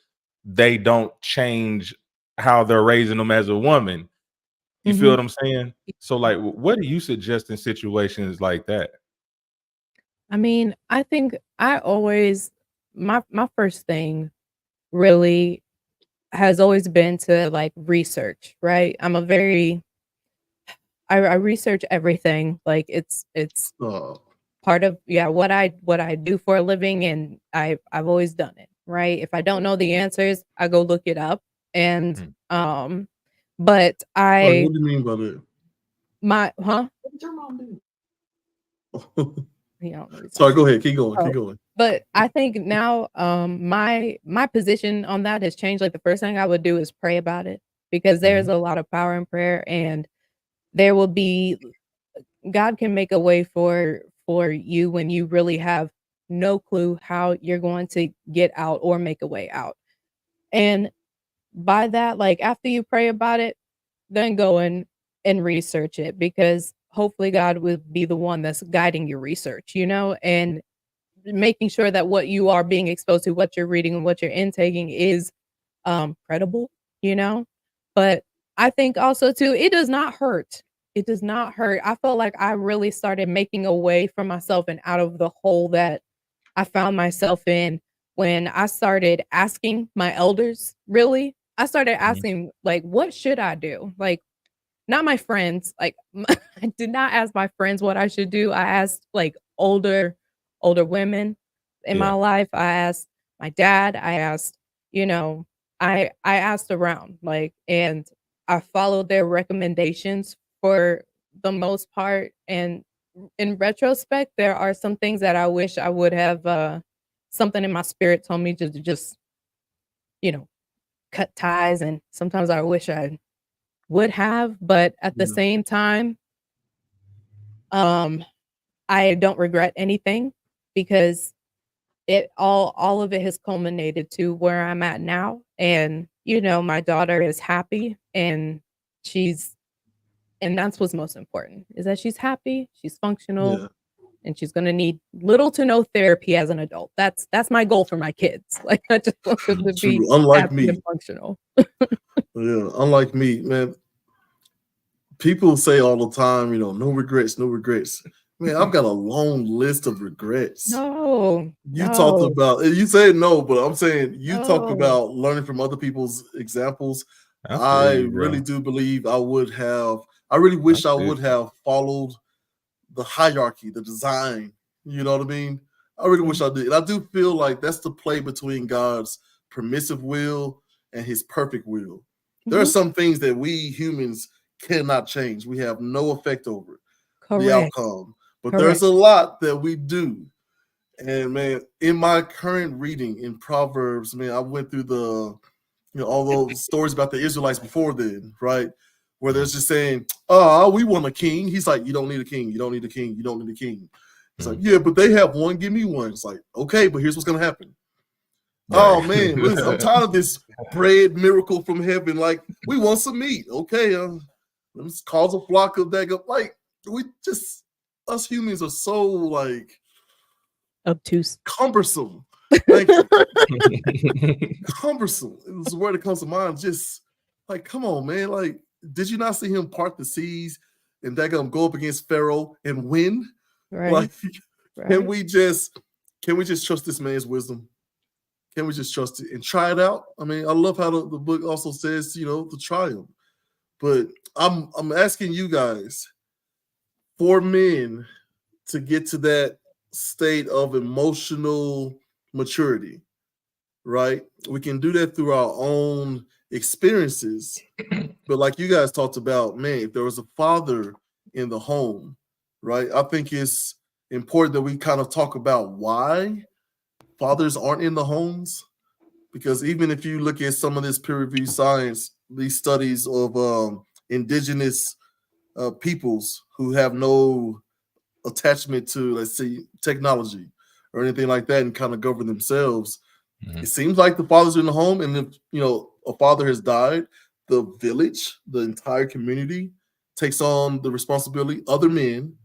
they don't change how they're raising them as a woman. You feel what I'm saying? So like, what do you suggest in situations like that? I mean, I think I always my first thing really has always been to like research, right? I'm a very I research everything. Like it's part of what I do for a living, and I've always done it, right? If I don't know the answers, I go look it up. And but what do you mean by that? What did your mom do? Sorry, go ahead. Keep going. But I think now my position on that has changed. Like the first thing I would do is pray about it, because there's a lot of power in prayer, and there will be God can make a way for you when you really have no clue how you're going to get out or make a way out. And by that, like after you pray about it, then go and research it, because hopefully God will be the one that's guiding your research, and making sure that what you are being exposed to, what you're reading and what you're intaking is credible, But I think also too, it does not hurt. It does not hurt. I felt like I really started making a way for myself and out of the hole that I found myself in when I started asking my elders, really. I started asking, like, what should I do? Like, not my friends. Like, I did not ask my friends what I should do. I asked like older women in my life. I asked my dad. I asked, I asked around, like, and I followed their recommendations for the most part. And in retrospect, there are some things that I wish I would have. Something in my spirit told me to just, cut ties, and sometimes I wish I would have, but at the same time, I don't regret anything, because it all of it has culminated to where I'm at now. And my daughter is happy, and that's what's most important, is that she's happy, she's functional, and she's gonna need little to no therapy as an adult. That's my goal for my kids. Like, I just want them to be happy and functional. Unlike me, man. People say all the time, no regrets, no regrets. Man, I've got a long list of regrets. You talked about, you said no, but I'm saying you talked about learning from other people's examples. I really do believe I really wish I would have followed the hierarchy, the design. You know what I mean? I really wish I did. And I do feel like that's the play between God's permissive will and his perfect will. There are some things that we humans cannot change. We have no effect over the outcome. But there's a lot that we do. And man, in my current reading in Proverbs, man, I went through all those stories about the Israelites before then, right? Where there's just saying, we want a king. He's like, you don't need a king. You don't need a king. You don't need a king. It's like, yeah, but they have one. Give me one. It's like, okay, but here's what's going to happen. Right. Oh, man, listen, I'm tired of this bread miracle from heaven. Like, we want some meat. Okay, let's cause a flock of that. Like, us humans are so, like, obtuse, cumbersome. Like, cumbersome is the word that comes to mind. Just like, come on, man. Like, did you not see him part the seas and that gonna go up against Pharaoh and win? Right. Like, can we just trust this man's wisdom? Can we just trust it and try it out? I mean, I love how the book also says, to try them. But I'm asking you guys, for men to get to that state of emotional maturity, right? We can do that through our own experiences. But like you guys talked about, man, if there was a father in the home, right? I think it's important that we kind of talk about why fathers aren't in the homes. Because even if you look at some of this peer-reviewed science, these studies of indigenous peoples who have no attachment to, let's say, technology or anything like that and kind of govern themselves, it seems like the father's in the home, and if a father has died, the village, the entire community takes on the responsibility, other men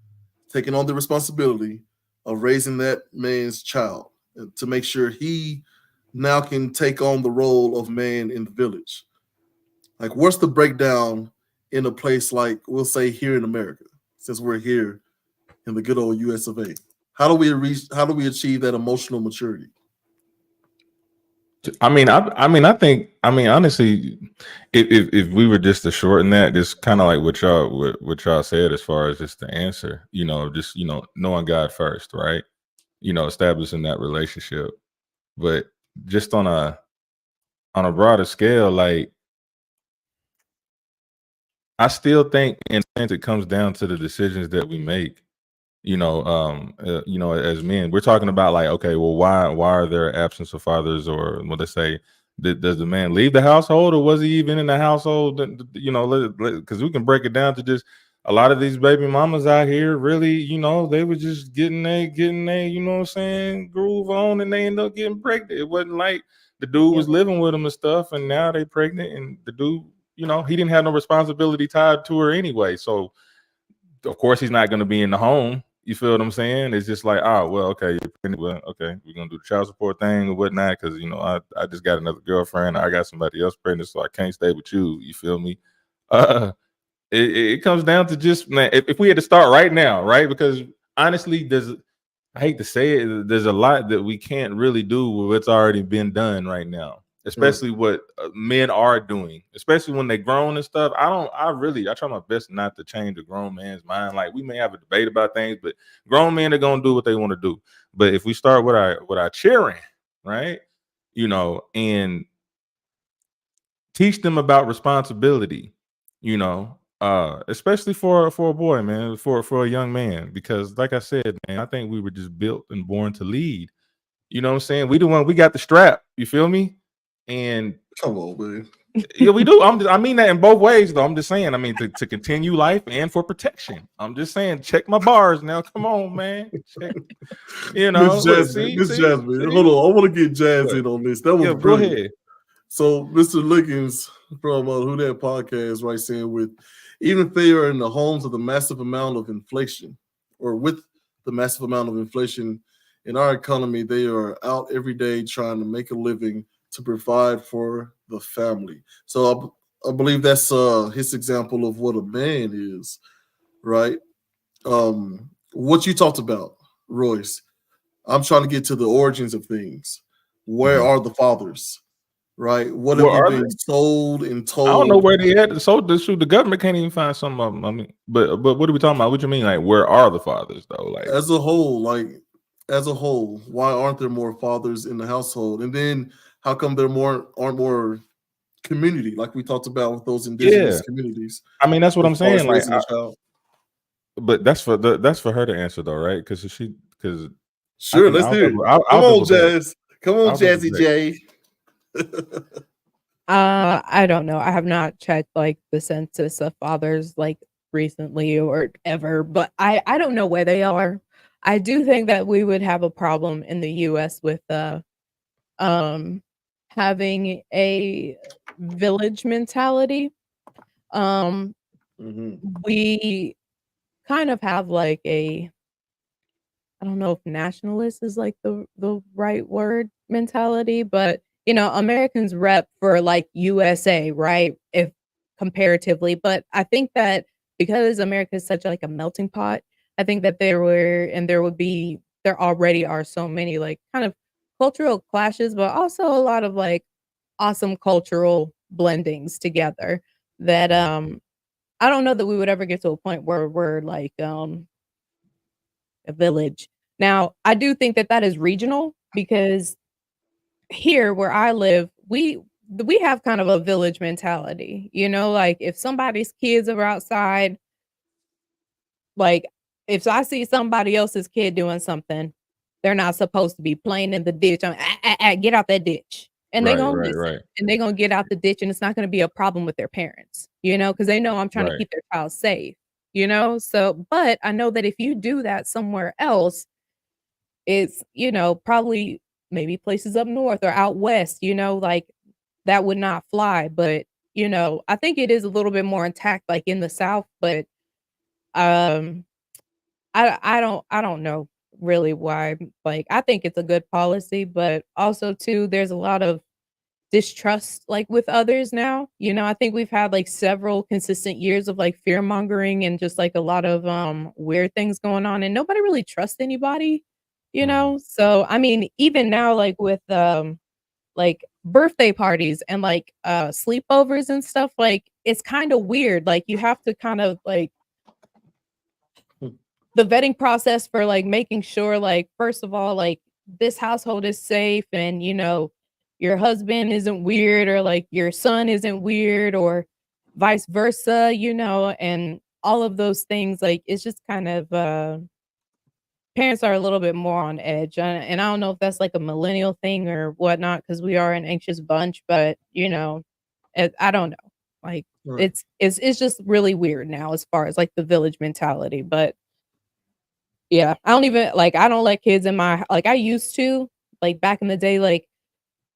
taking on the responsibility of raising that man's child to make sure he now can take on the role of man in the village. Like, what's the breakdown in a place like, we'll say, here in America, since we're here in the good old US of A? How do we achieve that emotional maturity? I mean, honestly, if we were just to shorten that, just kind of like what y'all said as far as just the answer, just knowing God first, right? Establishing that relationship, but just on a broader scale, like I still think in a sense it comes down to the decisions that we make. As men, we're talking about like, okay, well, why are there absence of fathers, or what they say, does the man leave the household, or was he even in the household? Because we can break it down to just a lot of these baby mamas out here, really, they were just getting a, what I'm saying, groove on, and they end up getting pregnant. It wasn't like the dude was living with them and stuff, and now they pregnant, and the dude, he didn't have no responsibility tied to her anyway, so of course he's not going to be in the home. You feel what I'm saying? It's just like, oh, well, okay, well, okay, we're gonna do the child support thing or whatnot, because I just got another girlfriend, I got somebody else pregnant, so I can't stay with you. You feel me? It comes down to just, man, if we had to start right now, right? Because honestly, I hate to say it, there's a lot that we can't really do with what's already been done right now, especially what men are doing, especially when they're grown and stuff. I try my best not to change a grown man's mind. Like, we may have a debate about things, but grown men are going to do what they want to do. But if we start with our cheering, right, and teach them about responsibility, especially for a boy, man, for a young man, because like I said, man, I think we were just built and born to lead. You know what I'm saying? We got the strap. You feel me? And come on, man. Yeah, we do. I mean that in both ways, though. I'm just saying. I mean, to continue life and for protection. I'm just saying. Check my bars now. Come on, man. Check. Miss Look, Jasmine. Hold on. I want to get Jazz in on this. That was go brilliant. ahead. So, Mr. Lickens from Who That Podcast, right, saying even if they are in the homes of the massive amount of inflation, or with the massive amount of inflation in our economy, they are out every day trying to make a living to provide for the family. So I believe that's his example of what a man is, right? What you talked about, Royce. I'm trying to get to the origins of things. Where are the fathers? Right? What have you been sold and told? I don't know where they at. So the government can't even find some of them. I mean, but what are we talking about? What you mean? Like, where are the fathers though? Like, as a whole, why aren't there more fathers in the household? And then how come there aren't more community, like we talked about with those indigenous communities? I mean, that's what I'm saying. Like, but that's for her to answer though, right? Because sure, let's hear it. Come on, Jazz. Come on, Jazzy J. I don't know. I have not checked like the census of fathers like recently or ever, but I don't know where they are. I do think that we would have a problem in the US with having a village mentality. We kind of have like I don't know if nationalist is like the right word, mentality, but Americans rep for like USA, right? If comparatively, but I think that because America is such like a melting pot, I think that there already are so many like kind of cultural clashes, but also a lot of like awesome cultural blendings together that I don't know that we would ever get to a point where we're like a village. Now, I do think that is regional, because here where I live, we have kind of a village mentality. Like if somebody's kids are outside, like if I see somebody else's kid doing something, they're not supposed to be playing in the ditch. Get out that ditch. And they're gonna listen, and they're gonna get out the ditch, and it's not gonna be a problem with their parents, because they know I'm trying to keep their child safe, So, but I know that if you do that somewhere else, it's, probably maybe places up north or out west, like that would not fly. But you know, I think it is a little bit more intact like in the South, but um I don't know really why. Like I think it's a good policy, but also too there's a lot of distrust like with others now. You know, I think we've had like several consistent years of like fear mongering and just like a lot of weird things going on and nobody really trusts anybody, you know? So I mean, even now like with like birthday parties and like sleepovers and stuff, like it's kind of weird. Like you have to kind of like the vetting process for like making sure like first of all like this household is safe and you know your husband isn't weird or like your son isn't weird or vice versa, you know, and all of those things like it's just kind of parents are a little bit more on edge and I don't know if that's like a millennial thing or whatnot because we are an anxious bunch, but you know I don't know, like Right. it's just really weird now as far as like the village mentality, but yeah, I don't even like I don't let kids in my like I used to, like back in the day, like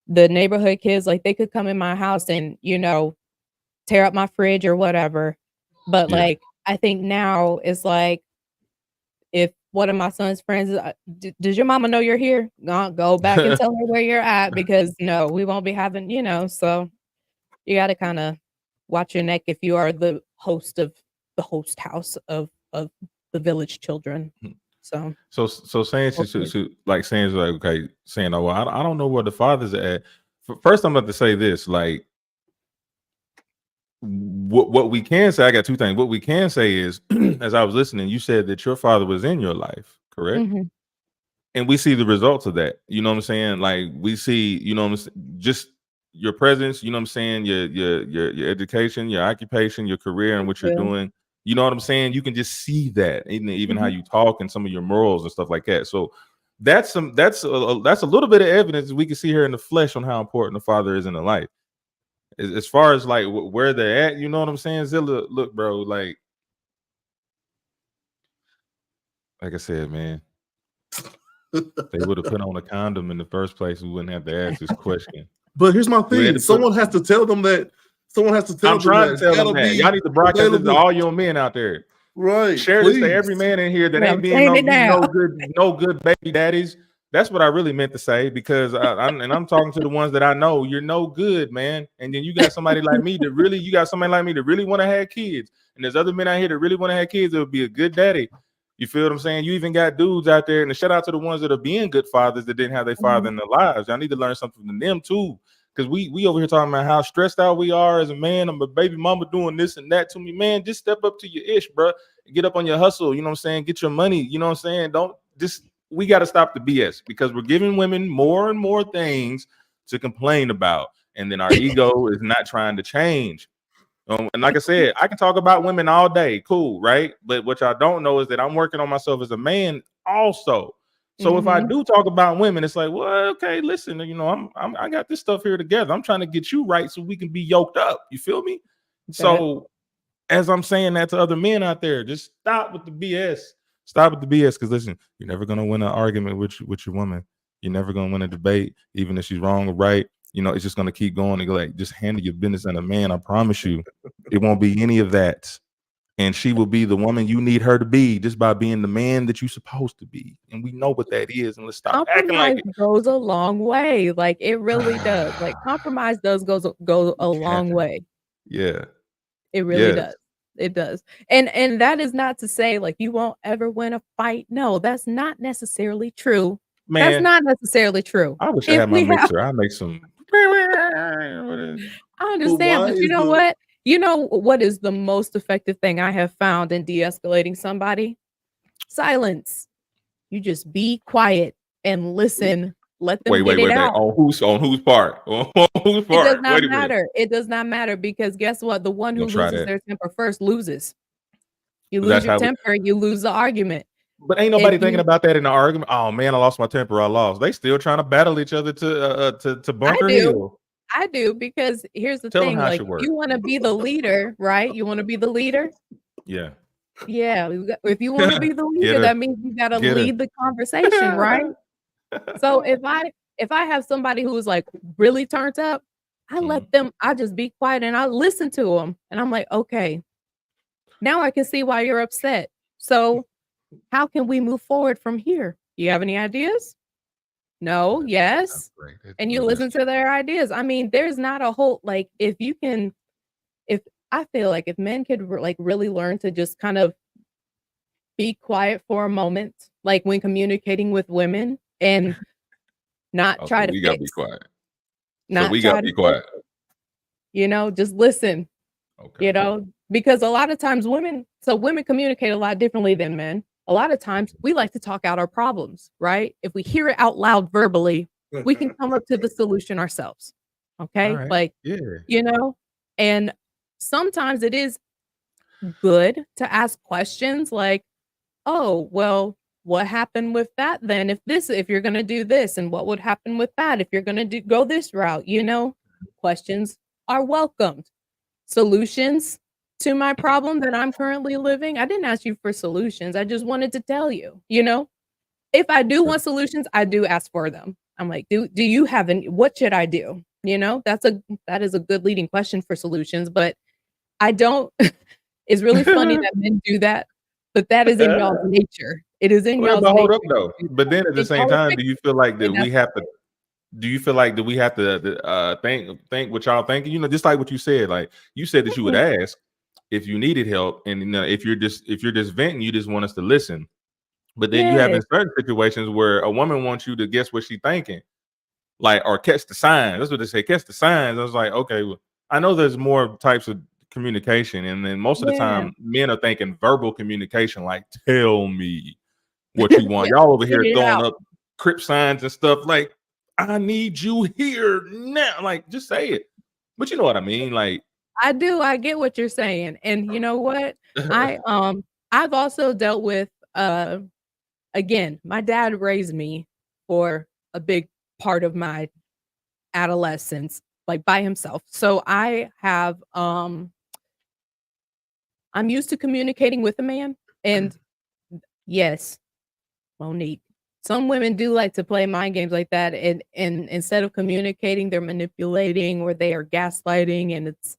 the neighborhood kids, like they could come in my house and, you know, tear up my fridge or whatever. But Yeah. like I think now it's like if one of my son's friends is, does your mama know you're here? Go back and tell her where you're at because no, we won't be having, you know, so you got to kind of watch your neck if you are the host of the host house of the village children. So saying Okay. like saying like okay, saying oh well, I don't know where the fathers are at. First, I'm about to say this like what we can say. I got two things. What we can say is, as I was listening, you said that your father was in your life, correct? Mhm. And we see the results of that. You know what I'm saying? Like we see, you know what I'm saying, just your presence, you know what I'm saying, your education, your occupation, your career and Thank what you're you. doing. You know what I'm saying? You can just see that, even how Mhm. you talk and some of your morals and stuff like that. So that's that's a little bit of evidence we can see here in the flesh on how important the father is in the life. As far as like where they're at, you know what I'm saying? Zilla, look, bro, like I said, man, they would have put on a condom in the first place. We wouldn't have to ask this question. But here's my We had thing: to put. someone has to tell them that. Someone has to tell I'm them trying to that it's tell them gotta that y'all be need to broadcast this to available. all your men out there. Right, Share this to please. every man in here that Yeah, ain't I'm being saying it now. no good baby daddies. That's what I really meant to say because I'm talking to the ones that I know. You're no good, man. And then you got somebody like me that really, you got somebody like me that really want to have kids. And there's other men out here that really want to have kids. It would be a good daddy. You feel what I'm saying? You even got dudes out there, and a shout out to the ones that are being good fathers that didn't have their father Mhm. in their lives. Y'all need to learn something from them too. Because we over here talking about how stressed out we are as a man. I'm a baby mama doing this and that to me. Man, just step up to your ish, bro. Get up on your hustle. You know what I'm saying? Get your money. You know what I'm saying? Don't just we got to stop the BS because we're giving women more and more things to complain about. And then our ego is not trying to change. And like I said, I can talk about women all day. Cool, right? But what y'all don't know is that I'm working on myself as a man also. So if I Mhm. do talk about women, it's like, well, okay, listen, you know, I got this stuff here together. I'm trying to get you right so we can be yoked up. You feel me? Bet. So as I'm saying that to other men out there, just stop with the BS. Stop with the BS. Because listen, you're never gonna win an argument with your woman. You're never gonna win a debate, even if she's wrong or right. You know, it's just gonna keep going and go like, just handle your business and a man. I promise you, it won't be any of that. And she will be the woman you need her to be just by being the man that you're supposed to be. And we know what that is. And let's stop acting like Compromise goes a long way, like, it really does, like, it. compromise does go a long way. Yeah. It really Yes. does. It does. And that is not to say, like, you won't ever win a fight. No, that's not necessarily true. That's Man, not necessarily true. I wish I If had my we have mixer. I make some. I But understand, why but you is know the what? You know what is the most effective thing I have found in de-escalating somebody? Silence. You just be quiet and listen. Let them get it Wait. out. On whose part? On whose It does part? not Wait a minute. matter. It does not matter because guess what? The one I'm who gonna try loses that. their temper first loses. You But lose that's your how we. temper, you lose the argument. But ain't If nobody thinking you about that in the argument. Oh man, I lost my temper. I lost. They still trying to battle each other to I Bunker do. Hill. I do because here's the Tell them thing, how it like, should if work. you wanna be the leader, right? You wanna be the leader? Yeah. Yeah, if you wanna be the Get leader, her. that means you gotta Get her. lead the conversation, right? So if I have somebody who is, like, really turned up, I let them, I just be quiet and I listen to them. And I'm like, okay, now I can see why you're upset. So how can we move forward from here? Do you have any ideas? No, yes. And you listen to their ideas. I mean, there's not a whole, like, if you can, if I feel like if men could like really learn to just kind of be quiet for a moment, like when communicating with women and not try to we gotta be fix, quiet. So not we try gotta to be fix, quiet. you know, just listen, Okay. you know, because a lot of times women communicate a lot differently than men. A lot of times we like to talk out our problems, right? If we hear it out loud verbally, we can come up to the solution ourselves. All Okay. right. Like, Yeah. you know, and sometimes it is good to ask questions like, oh, well, what happened with that then? If you're going to do this, and what would happen with that if you're going to go this route, you know, questions are welcomed. Solutions to my problem that I'm currently living. I didn't ask you for solutions. I just wanted to tell you, you know, if I do want solutions, I do ask for them. I'm like, do you have any, what should I do? You know, that is a good leading question for solutions, but I don't. It's really funny that men do that, but that is in y'all's nature. It is in Well, y'all's but hold nature up though. to do But that. then at the And same y'all are time, do fixing you feel like that it, we that's have to? okay. Do you feel like that we have to think what y'all thinking? You know, just like what you said. Like you said that you would Mhm. ask if you needed help, and you know, if you're just venting, you just want us to listen. But then you have Yeah, in certain situations where a woman wants you to guess what she's thinking, like or catch the signs. That's what they say, catch the signs. I was like, okay, well, I know there's more types of communication, and then most of the yeah. time, men are thinking verbal communication, like tell me what you want. Yeah, Y'all over here figure it throwing out. up crip signs and stuff like, I need you here now. Like, just say it. But you know what I mean? Like, I do, I get what you're saying, and you know what? I, I've also dealt with, again, my dad raised me for a big part of my adolescence, like, by himself. So I have, I'm used to communicating with a man, and yes, Monique, some women do like to play mind games like that, and instead of communicating, they're manipulating or they are gaslighting, and it's,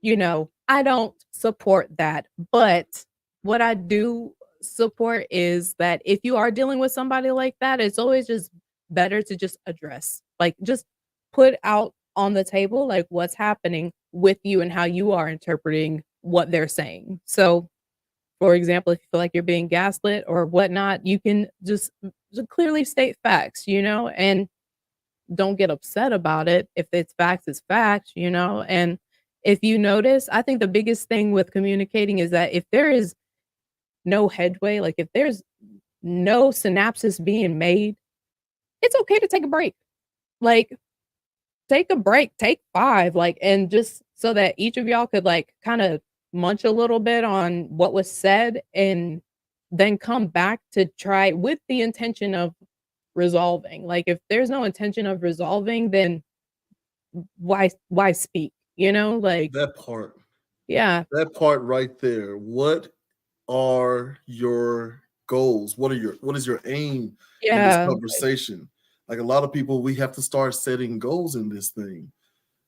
you know, I don't support that. But what I do support is that if you are dealing with somebody like that, it's always just better to just address, like, just put out on the table, like, what's happening with you and how you are interpreting what they're saying. So, for example, if you feel like you're being gaslit or whatnot, you can just clearly state facts, you know, and don't get upset about it. If it's facts, it's facts, you know. And if you notice, I think the biggest thing with communicating is that if there is no headway, like if there's no synapses being made, it's okay to take a break. Like, take a break, take 5, like, and just so that each of y'all could, like, kinda munch a little bit on what was said and then come back to try with the intention of resolving. Like, if there's no intention of resolving, then why speak, you know? Like, That part, yeah, that part right there. What are your goals? What is your aim in this yeah, like, conversation? Like a lot of people, we have to start setting goals in this thing.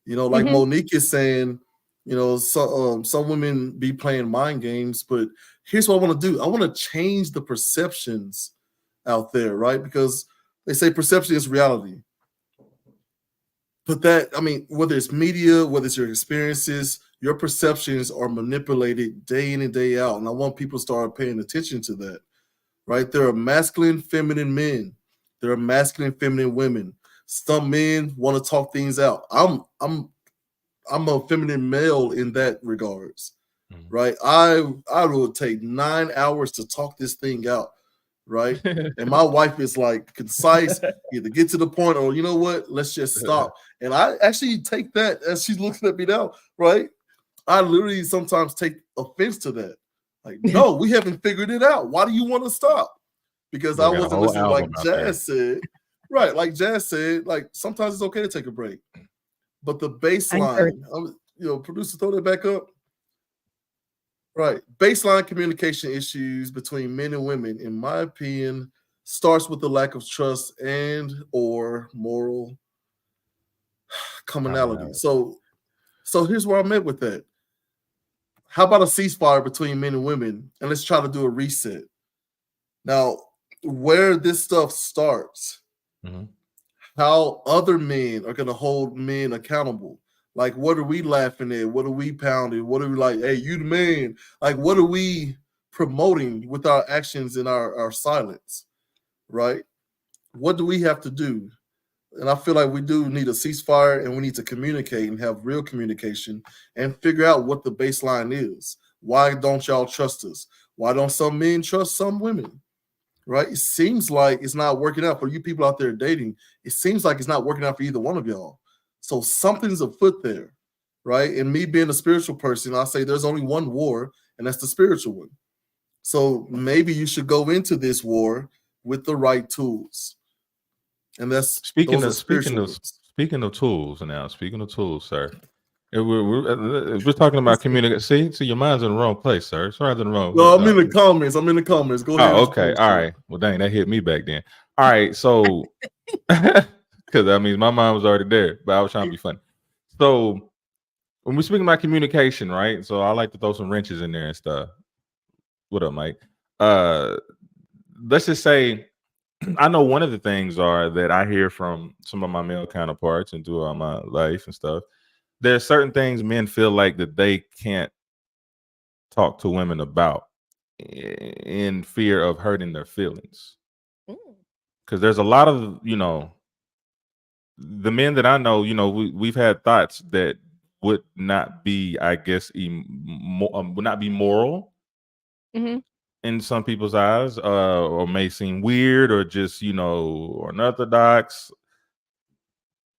You know, like mhm, Monique is saying, you know, some women be playing mind games, but here's what I want to do. I want to change the perceptions out there, right? Because they say perception is reality. But that, I mean, whether it's media, whether it's your experiences, your perceptions are manipulated day in and day out. And I want people to start paying attention to that, right? There are masculine, feminine men. There are masculine, feminine women. Some men want to talk things out. I'm a feminine male in that regards, right? I will take 9 hours to talk this thing out, right? And my wife is like concise, either get to the point or you know what, let's just stop. And I actually take that as she's looking at me now, right? I literally sometimes take offense to that. Like, no, we haven't figured it out. Why do you want to stop? Because I bro got a wasn't whole listening, album like out there. Jazz said, right? Like Jazz said, like sometimes it's okay to take a break. But the I encourage. baseline, you know, producer, throw that back up. Right. Baseline communication issues between men and women, in my opinion, starts with the lack of trust and or moral commonality. So here's where I'm at with that. How about a ceasefire between men and women, and let's try to do a reset. Now, where this stuff starts, how other men are going to hold men accountable. Like, what are we laughing at? What are we pounding? What are we like, hey, you the man? Like, what are we promoting with our actions and our silence, right? What do we have to do? And I feel like we do need a ceasefire, and we need to communicate and have real communication and figure out what the baseline is. Why don't y'all trust us? Why don't some men trust some women? Right? It seems like it's not working out for you people out there dating. It seems like it's not working out for either one of y'all. So something's afoot there, right? And me being a spiritual person, I say there's only one war, and that's the spiritual one. So maybe you should go into this war with the right tools. And that's speaking of tools now. Speaking of tools, sir. We're talking about communication. See, your mind's in the wrong place, sir. It's right in the wrong. No, I'm in the comments. Go ahead. Oh, okay. All right. Well, dang, that hit me back then. All right. So, because that means my mind was already there, but I was trying to be funny. So, when we're speaking about communication, right? So, I like to throw some wrenches in there and stuff. What up, Mike? Let's just say, I know one of the things are that I hear from some of my male counterparts and throughout my life and stuff. There are certain things men feel like that they can't talk to women about in fear of hurting their feelings. Because there's a lot of, the men that I know, we've had thoughts that would not be, I guess, would not be moral in some people's eyes, or may seem weird or just, unorthodox,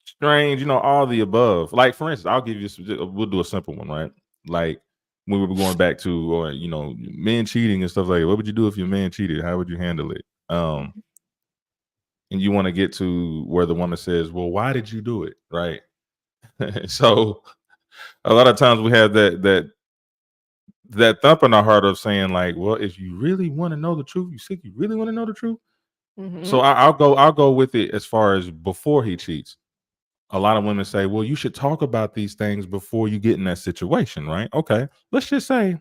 strange, all the above. Like, for instance, I'll give you, we'll do a simple one, right? Like, when we were going back to, or men cheating and stuff like that. What would you do if your man cheated? How would you handle it? And you want to get to where the woman says, well, why did you do it? Right. So a lot of times we have that thump in our heart of saying, like, well, if you really want to know the truth, you really want to know the truth. So I'll go with it as far as before he cheats. A lot of women say, well, you should talk about these things before you get in that situation, right? Okay, let's just say,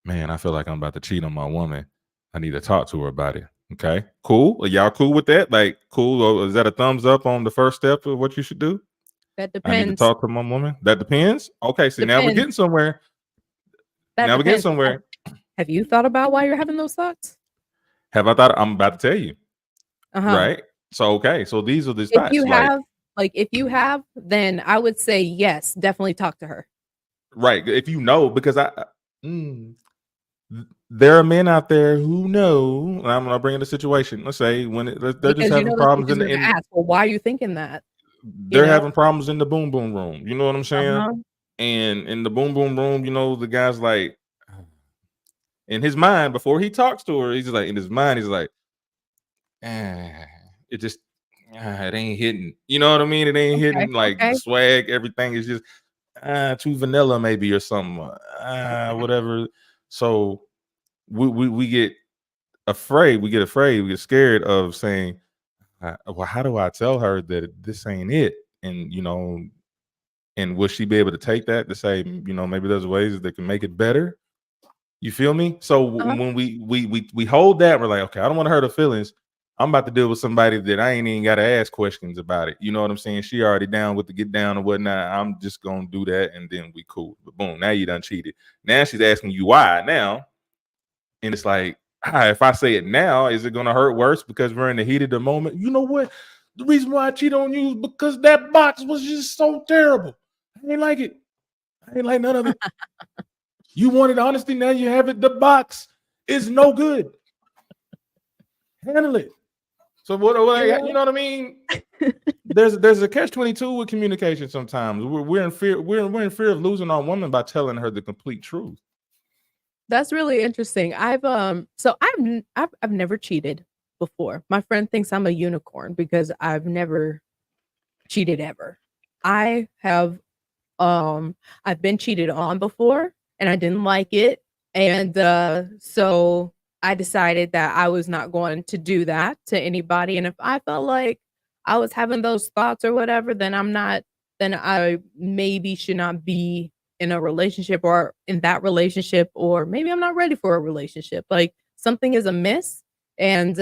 man, I feel like I'm about to cheat on my woman. I need to talk to her about it. Okay, cool. Are y'all cool with that? Like, cool. Is that a thumbs up on the first step of what you should do? That depends. I need to talk to my woman. That depends. Okay, so now we're getting somewhere. We're getting somewhere. Have you thought about why you're having those thoughts? Have I thought? I'm about to tell you. Right. So, okay. So these are the thoughts. If you have, then I would say yes, definitely talk to her. Right. If because there are men out there who know, and I'm going to bring in the situation. Let's say they're just having problems in ask, well, why are you thinking that? They're having problems in the boom boom room. You know what I'm saying? And in the boom boom room, the guy's like, in his mind, before he talks to her, he's like, in his mind, he's like, it just, it ain't hitting. You know what I mean? It ain't hitting the swag. Everything is just too vanilla, maybe, or something. Whatever. So we get afraid. We get scared of saying, well, how do I tell her that this ain't it? And and will she be able to take that to say, maybe there's ways that can make it better? You feel me? So when we hold that, we're like, okay, I don't want to hurt her feelings. I'm about to deal with somebody that I ain't even got to ask questions about it. You know what I'm saying? She already down with the get down or whatnot. I'm just gonna do that, and then we cool. But boom, now you done cheated. Now she's asking you why now, and it's like, if I say it now, is it gonna hurt worse because we're in the heat of the moment? You know what? The reason why I cheat on you is because that box was just so terrible. I ain't like it. I ain't like none of it. You wanted honesty, now you have it. The box is no good. Handle it. So what? You know what I mean? There's a catch-22 with communication. Sometimes we're in fear. We're in fear of losing our woman by telling her the complete truth. That's really interesting. I've never cheated before. My friend thinks I'm a unicorn because I've never cheated ever. I have I've been cheated on before and I didn't like it, and so I decided that I was not going to do that to anybody. And if I felt like I was having those thoughts or whatever, then I maybe should not be in a relationship or in that relationship, or maybe I'm not ready for a relationship. Like something is amiss, and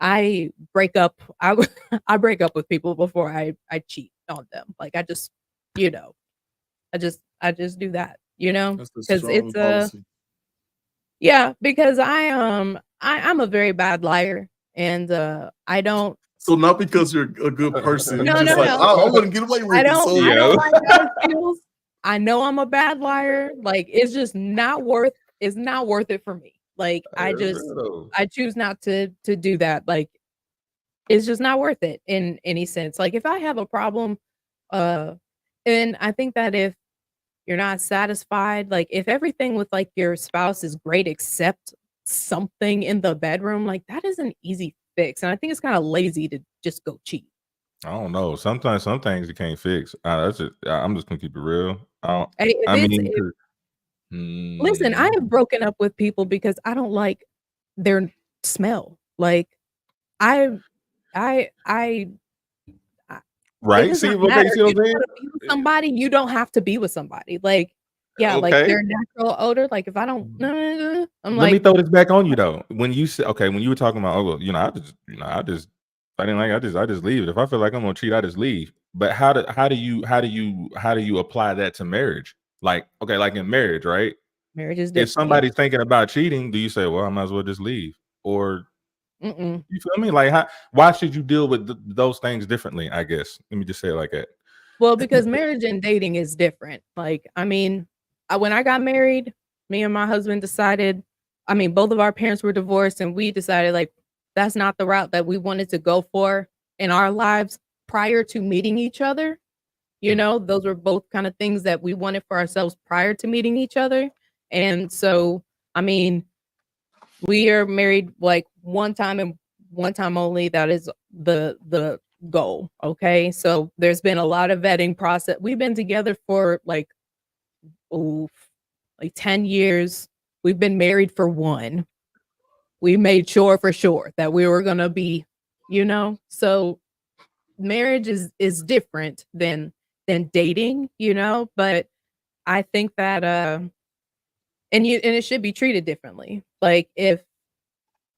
I break up. I break up with people before I cheat on them. Like I just, you know, I just do that, That's a because strong it's policy. yeah, because I'm a very bad liar, and I don't. So not because you're a good person, you No, just no, like no. I wouldn't get away with it. So I Yo. don't like those skills. I know I'm a bad liar. Like it's just not worth. It's not worth it for me. Like I choose not to do that. Like it's just not worth it in any sense. Like if I have a problem, uh, and I think that if you're not satisfied, like if everything with like your spouse is great except something in the bedroom, like that is an easy fix. And I think it's kind of lazy to just go cheat. I don't know. Sometimes some things you can't fix. I'm just gonna keep it real. Hey, if I it's mean, if Listen, I have broken up with people because I don't like their smell. Like I I I it right? does See, not okay, you matter. see what You I'm don't saying? wanna be with somebody, you don't have to be with somebody. Like, yeah, like Okay. their natural odor, like if I don't I'm Let me like, throw this back on you though. When you said okay, when you were talking about, oh, well, I didn't like, I just leave it. If I feel like I'm gonna cheat, I just leave. But how do you apply that to marriage? Like, okay, like in marriage, right? marriage is If different. Yeah. somebody's thinking about cheating, do you say, well, I might as well just leave? Or Mm-mm. you feel me? Like, why should you deal with those things differently? I guess. Let me just say it like that. Well, because marriage and dating is different. Like, I mean, when I got married, me and my husband decided, I mean, both of our parents were divorced, and we decided like that's not the route that we wanted to go for in our lives prior to meeting each other. Those were both kind of things that we wanted for ourselves prior to meeting each other. And so, I mean, we are married like one time and one time only. That is the goal. Okay. So there's been a lot of vetting process. We've been together for oh, like 10 years. We've been married for one. We made sure for sure that we were gonna be, so marriage is different than dating, but I think that and it should be treated differently. Like if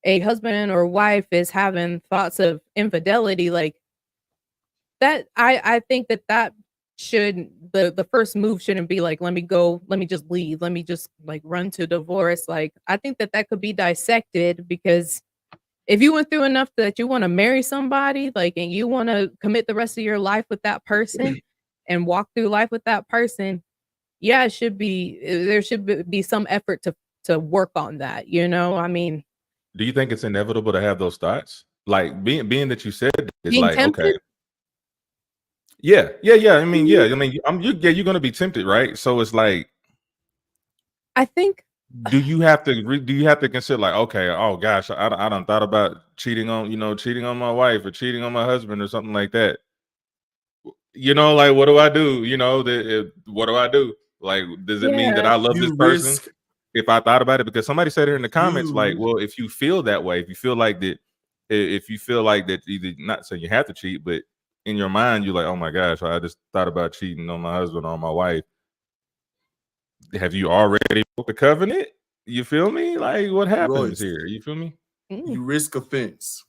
a husband or wife is having thoughts of infidelity, like that, I think that should the first move shouldn't be like, let me go, let me just leave, let me just like run to divorce. Like I think that could be dissected, because if you went through enough that you want to marry somebody, like, and you want to commit the rest of your life with that person and walk through life with that person, yeah, there should be some effort to work on that. I mean, Do you think it's inevitable to have those thoughts? Like being that you said it's being like, okay, tempted. yeah. I mean, Mhm. you're gonna be tempted, right? So it's like, I think do you have to consider like, okay, oh gosh, I done thought about cheating on my wife or cheating on my husband or something like that. Like, what do I do? What do I do? Like, does it mean that yeah. I love this you person risk if I thought about it? Because somebody said it in the comments, like, you well, if you feel that way, if you feel like that, if you feel like that, either not saying you have to cheat, but in your mind, you're like, oh my gosh, I just thought about cheating on my husband or on my wife. Have you already broke the covenant? You feel me? Like, what happens Royce, here? You feel me? Mm, you risk offense.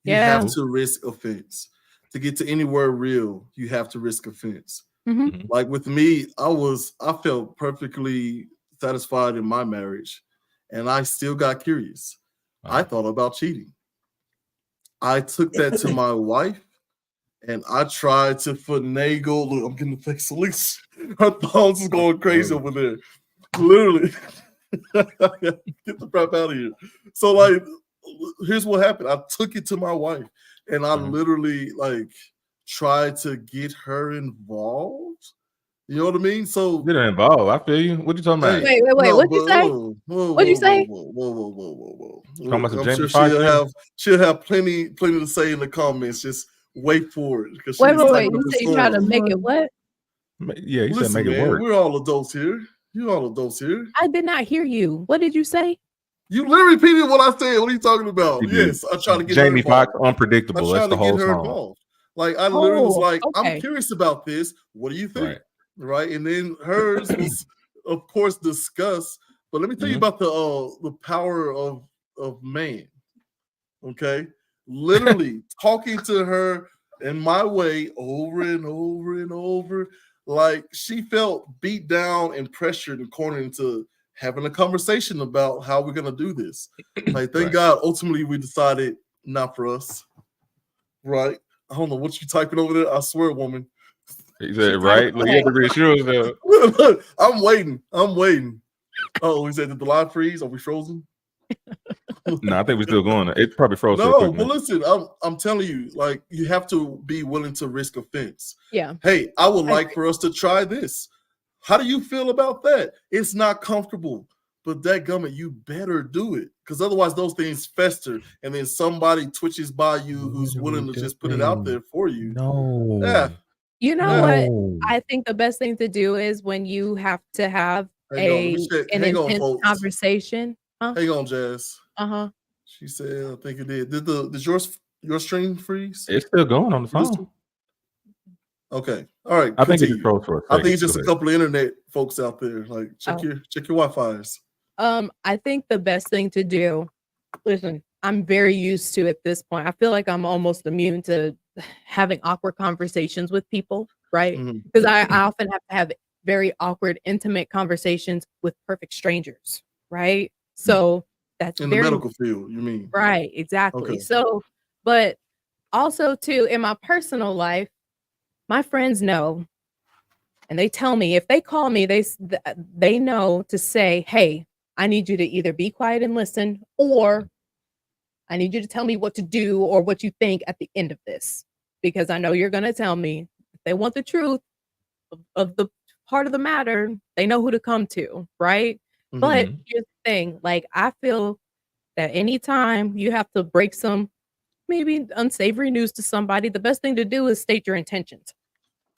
You yeah. have to risk offense. To get to anywhere real, you have to risk offense. Mhm. Mhm. Like with me, I felt perfectly satisfied in my marriage, and I still got curious. I thought about cheating. I took that to my wife, and I tried to finagle. Look, I'm getting the face of Lisa. Her thumbs is going crazy over there. Literally. Get the crap out of here. So, like, here's what happened. I took it to my wife, and I Mhm. literally like tried to get her involved. You know what I mean? So, Get involved. I feel you. What you talking hey, about? Wait. no, What'd you but say? What'd you say? whoa. Talking about some I'm Jamie sure Foxx shit? she'll have plenty to say in the comments. Just wait for it because Wait, she's wait, wait. typing up You the say you try to storm. make it what? Yeah, he said Listen, make it man, work. we're all adults here. You all adults here. I did not hear you. What did you say? You literally repeated what I said. What are you talking about? You Yes, did. I try to get her Jamie involved. Foxx, Unpredictable. I That's try the to get whole her song. involved. Like I literally was like, I'm okay. curious about this. What do you think? Right. Right. And then hers was, of course, discussed. But let me tell you about the power of man. Okay. Literally talking to her in my way over and over and over. Like she felt beat down and pressured and cornered into having a conversation about how we're gonna do this. Like, thank Right. God, ultimately we decided not for us. Right? I don't know what you typing over there. I swear, woman. He said, right? Look, you have to reassure yourself. Look, I'm waiting. Oh, he said, did the live freeze? Are we frozen? No, I think we're still going. It probably froze. No, real quick, but man. listen, I'm telling you, like, you have to be willing to risk offense. Yeah. Hey, I would like for us to try this. How do you feel about that? It's not comfortable, but dadgummit, you better do it, because otherwise those things fester, and then somebody twitches by you who's willing to just put it out there for you. No. Yeah. You know Yeah. what? I think the best thing to do is when you have to have Hang on, let me check. an Hang on, intense folks. conversation. Hang on, Jazz. Uh-huh. She said, I think it did. Did your stream freeze? It's still going on the phone. Okay. All right. I think it continue. just froze for a second. I think it's just a couple of internet folks out there. Like, check your Wi-Fi's. I think the best thing to do, listen, I'm very used to at this point. I feel like I'm almost immune to having awkward conversations with people, right? Because I often have to have very awkward, intimate conversations with perfect strangers, right? So that's in very, the medical field, you mean? right, exactly. Okay. So, but also too, in my personal life, my friends know, and they tell me, if they call me, they know to say, hey, I need you to either be quiet and listen, or I need you to tell me what to do or what you think at the end of this, because I know you're going to tell me. If they want the truth of the part of the matter, they know who to come to, right? But here's the thing, like, I feel that anytime you have to break some maybe unsavory news to somebody, the best thing to do is state your intentions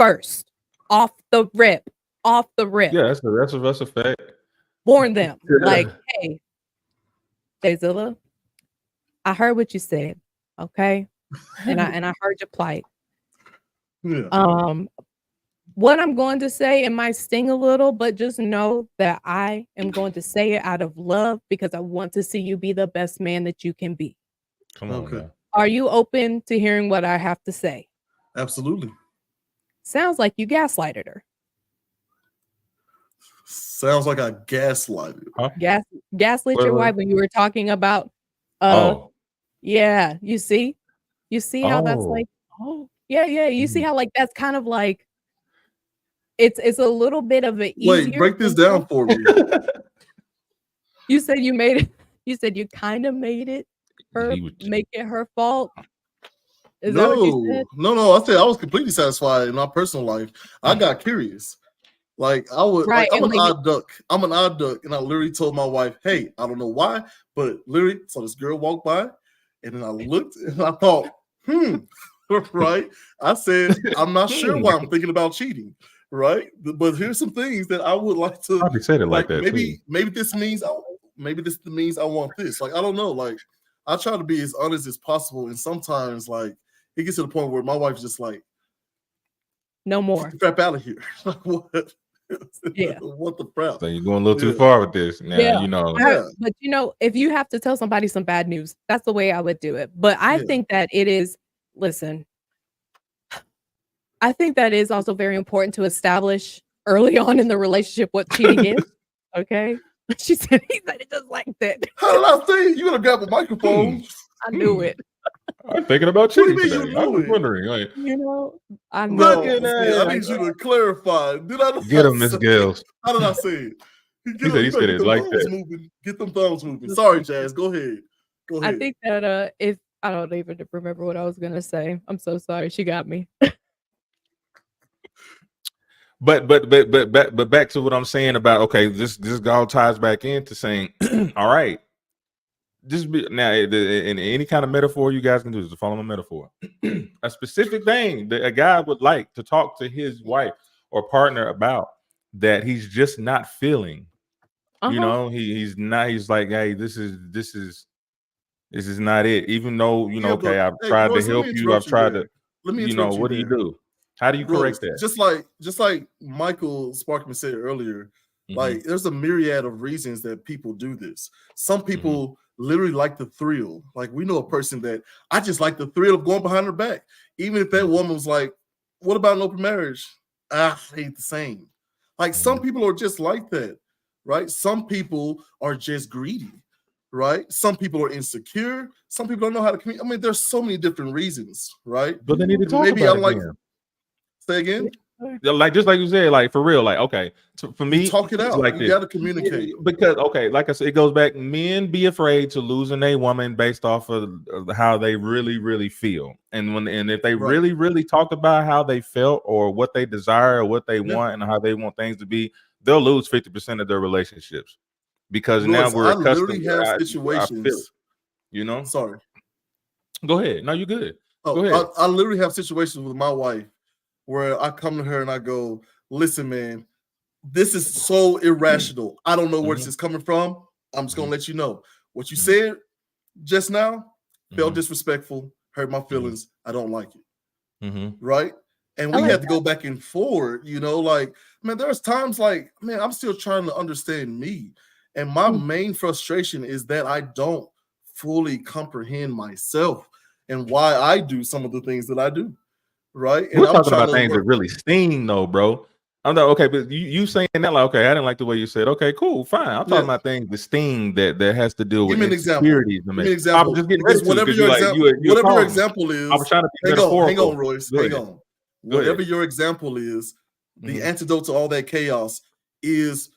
first, off the rip. Yeah, that's a fact. Warn them, like, hey, J-Zilla, I heard what you said, okay, and I heard your plight. Yeah. What I'm going to say, it might sting a little, but just know that I am going to say it out of love, because I want to see you be the best man that you can be. Come on, man. Are you open to hearing what I have to say? Absolutely. Sounds like you gaslighted her. Sounds like I gaslighted. Huh? Gaslit your wife when you were talking about. Yeah. You see how that's like. Oh, yeah. You see how, like, that's kind of like. It's a little bit of an easier. Wait, break this down for me. You said you made it. You said you kind of made it make it her fault. Is that what you said? No. I said I was completely satisfied in my personal life. I got curious. Like, I would, Right, like, I'm and an like, odd duck. I'm an odd duck, and I literally told my wife, "Hey, I don't know why, but literally, so this girl walked by, and then I looked, and I thought, right? I said, I'm not sure why I'm thinking about cheating, right? But here's some things that I would like to. Probably said it like that. Maybe this means I want this. Like, I don't know. Like, I try to be as honest as possible, and sometimes, like, it gets to the point where my wife's just like, no more. Get the crap out of here. What? Yeah. What the crap? So you're going a little too far with this. Now, yeah. you know. Yeah. But, you know, if you have to tell somebody some bad news, that's the way I would do it. But I think that it is, listen, I think that is also very important to establish early on in the relationship what cheating is. Okay. He said it just like that. How did I say it? You gonna grab a microphone? I knew it. I'm thinking about cheating What do you mean today. you I was knew it? wondering, like, You know, I know. No, I need you to clarify. Did I get him, Miss Gales? How did I say it? He said it like that. Moving. Get them thumbs moving. Sorry, Jazz. Go ahead. I think that if I don't even remember what I was gonna say. I'm so sorry. She got me. But back to what I'm saying about, okay, this all ties back into saying, all right, just be now in any kind of metaphor you guys can do is to follow my metaphor. A specific thing that a guy would like to talk to his wife or partner about that he's just not feeling. You know, he's not. He's like, hey, this is not it. Even though Yeah, okay, but I've hey, tried to Royce, let me help you. I've interrupt you tried to, there. Let me interrupt you what do you there. do? How do you Royce, correct that? just like Michael Sparkman said earlier, like there's a myriad of reasons that people do this. Some people literally like the thrill. Like we know a person that I just like the thrill of going behind her back. Even if that woman was like, what about an open marriage? I hate the same. Like some people are just like that, right? Some people are just greedy, right? Some people are insecure. Some people don't know how to communicate. I mean, there's so many different reasons, right? But they need to talk Maybe about I'm it like, then. say again. Like just like you said, like for real, like okay. For me, talk it it's out. like You this. got to communicate. Because like I said, it goes back. Men be afraid to losing a woman based off of how they really feel, and if they really talk about how they felt or what they desire or what they want and how they want things to be, they'll lose 50% of their relationships because now Royce, we're I accustomed. literally have I feel situations. it, Sorry. Go ahead. No, you good. Go Oh, ahead. I literally have situations with my wife where I come to her and I go, listen, man, this is so irrational. I don't know where this is coming from. I'm just gonna let you know. What you said just now felt disrespectful, hurt my feelings. I don't like it. Right? And we had to go back and forward, like, man, there's times like, man, I'm still trying to understand me. And my main frustration is that I don't fully comprehend myself and why I do some of the things that I do. Right. And We're I'm talking trying about to things that really sting, though, bro. I'm like, okay, but you saying that like, okay, I didn't like the way you said. Okay, cool, fine. I'm talking about things that sting that has to deal Give with me an example. insecurities. Give me an I example. was just getting ready to Whatever because your example, you whatever your called me. example I was is, trying to be hang metaphorical. on, Royce. Go Hang ahead. on. Whatever your example is, the antidote to all that chaos is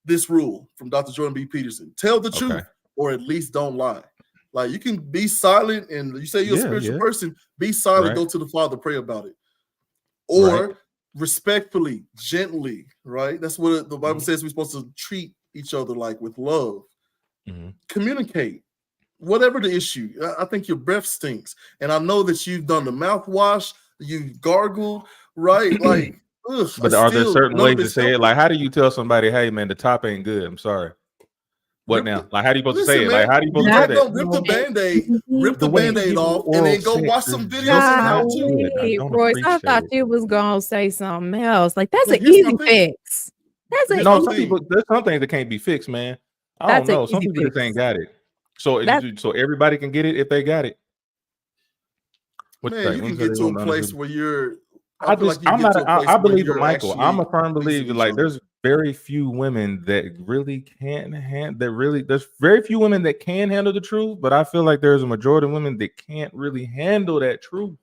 this rule from Dr. Jordan B. Peterson. Tell the truth, or at least don't lie. Like you can be silent, and you say you're a spiritual person, be silent, go to the Father, pray about it. Or respectfully, gently, right? That's what the Bible says we're supposed to treat each other like with love. Communicate. Whatever the issue, I think your breath stinks. And I know that you've done the mouthwash, you've gargled, right? Like, but are there certain ways to say it? Like, how do you tell somebody, hey, man, the top ain't good? I'm sorry. What now? Like, how do you supposed to say it? Like, how do you supposed to say that? Rip the Band-Aid, off, and then go watch some videos on how to. Royce, I thought you was gonna say something else. Like, that's an easy fix. There's some things that can't be fixed, man. I don't know. Some people just ain't got it. So everybody can get it if they got it. Man, you can get to a place where you're. I believe in Michael. I'm a firm believer. Like, there's very few women that really can't there's very few women that can handle the truth, but I feel like there's a majority of women that can't really handle that truth.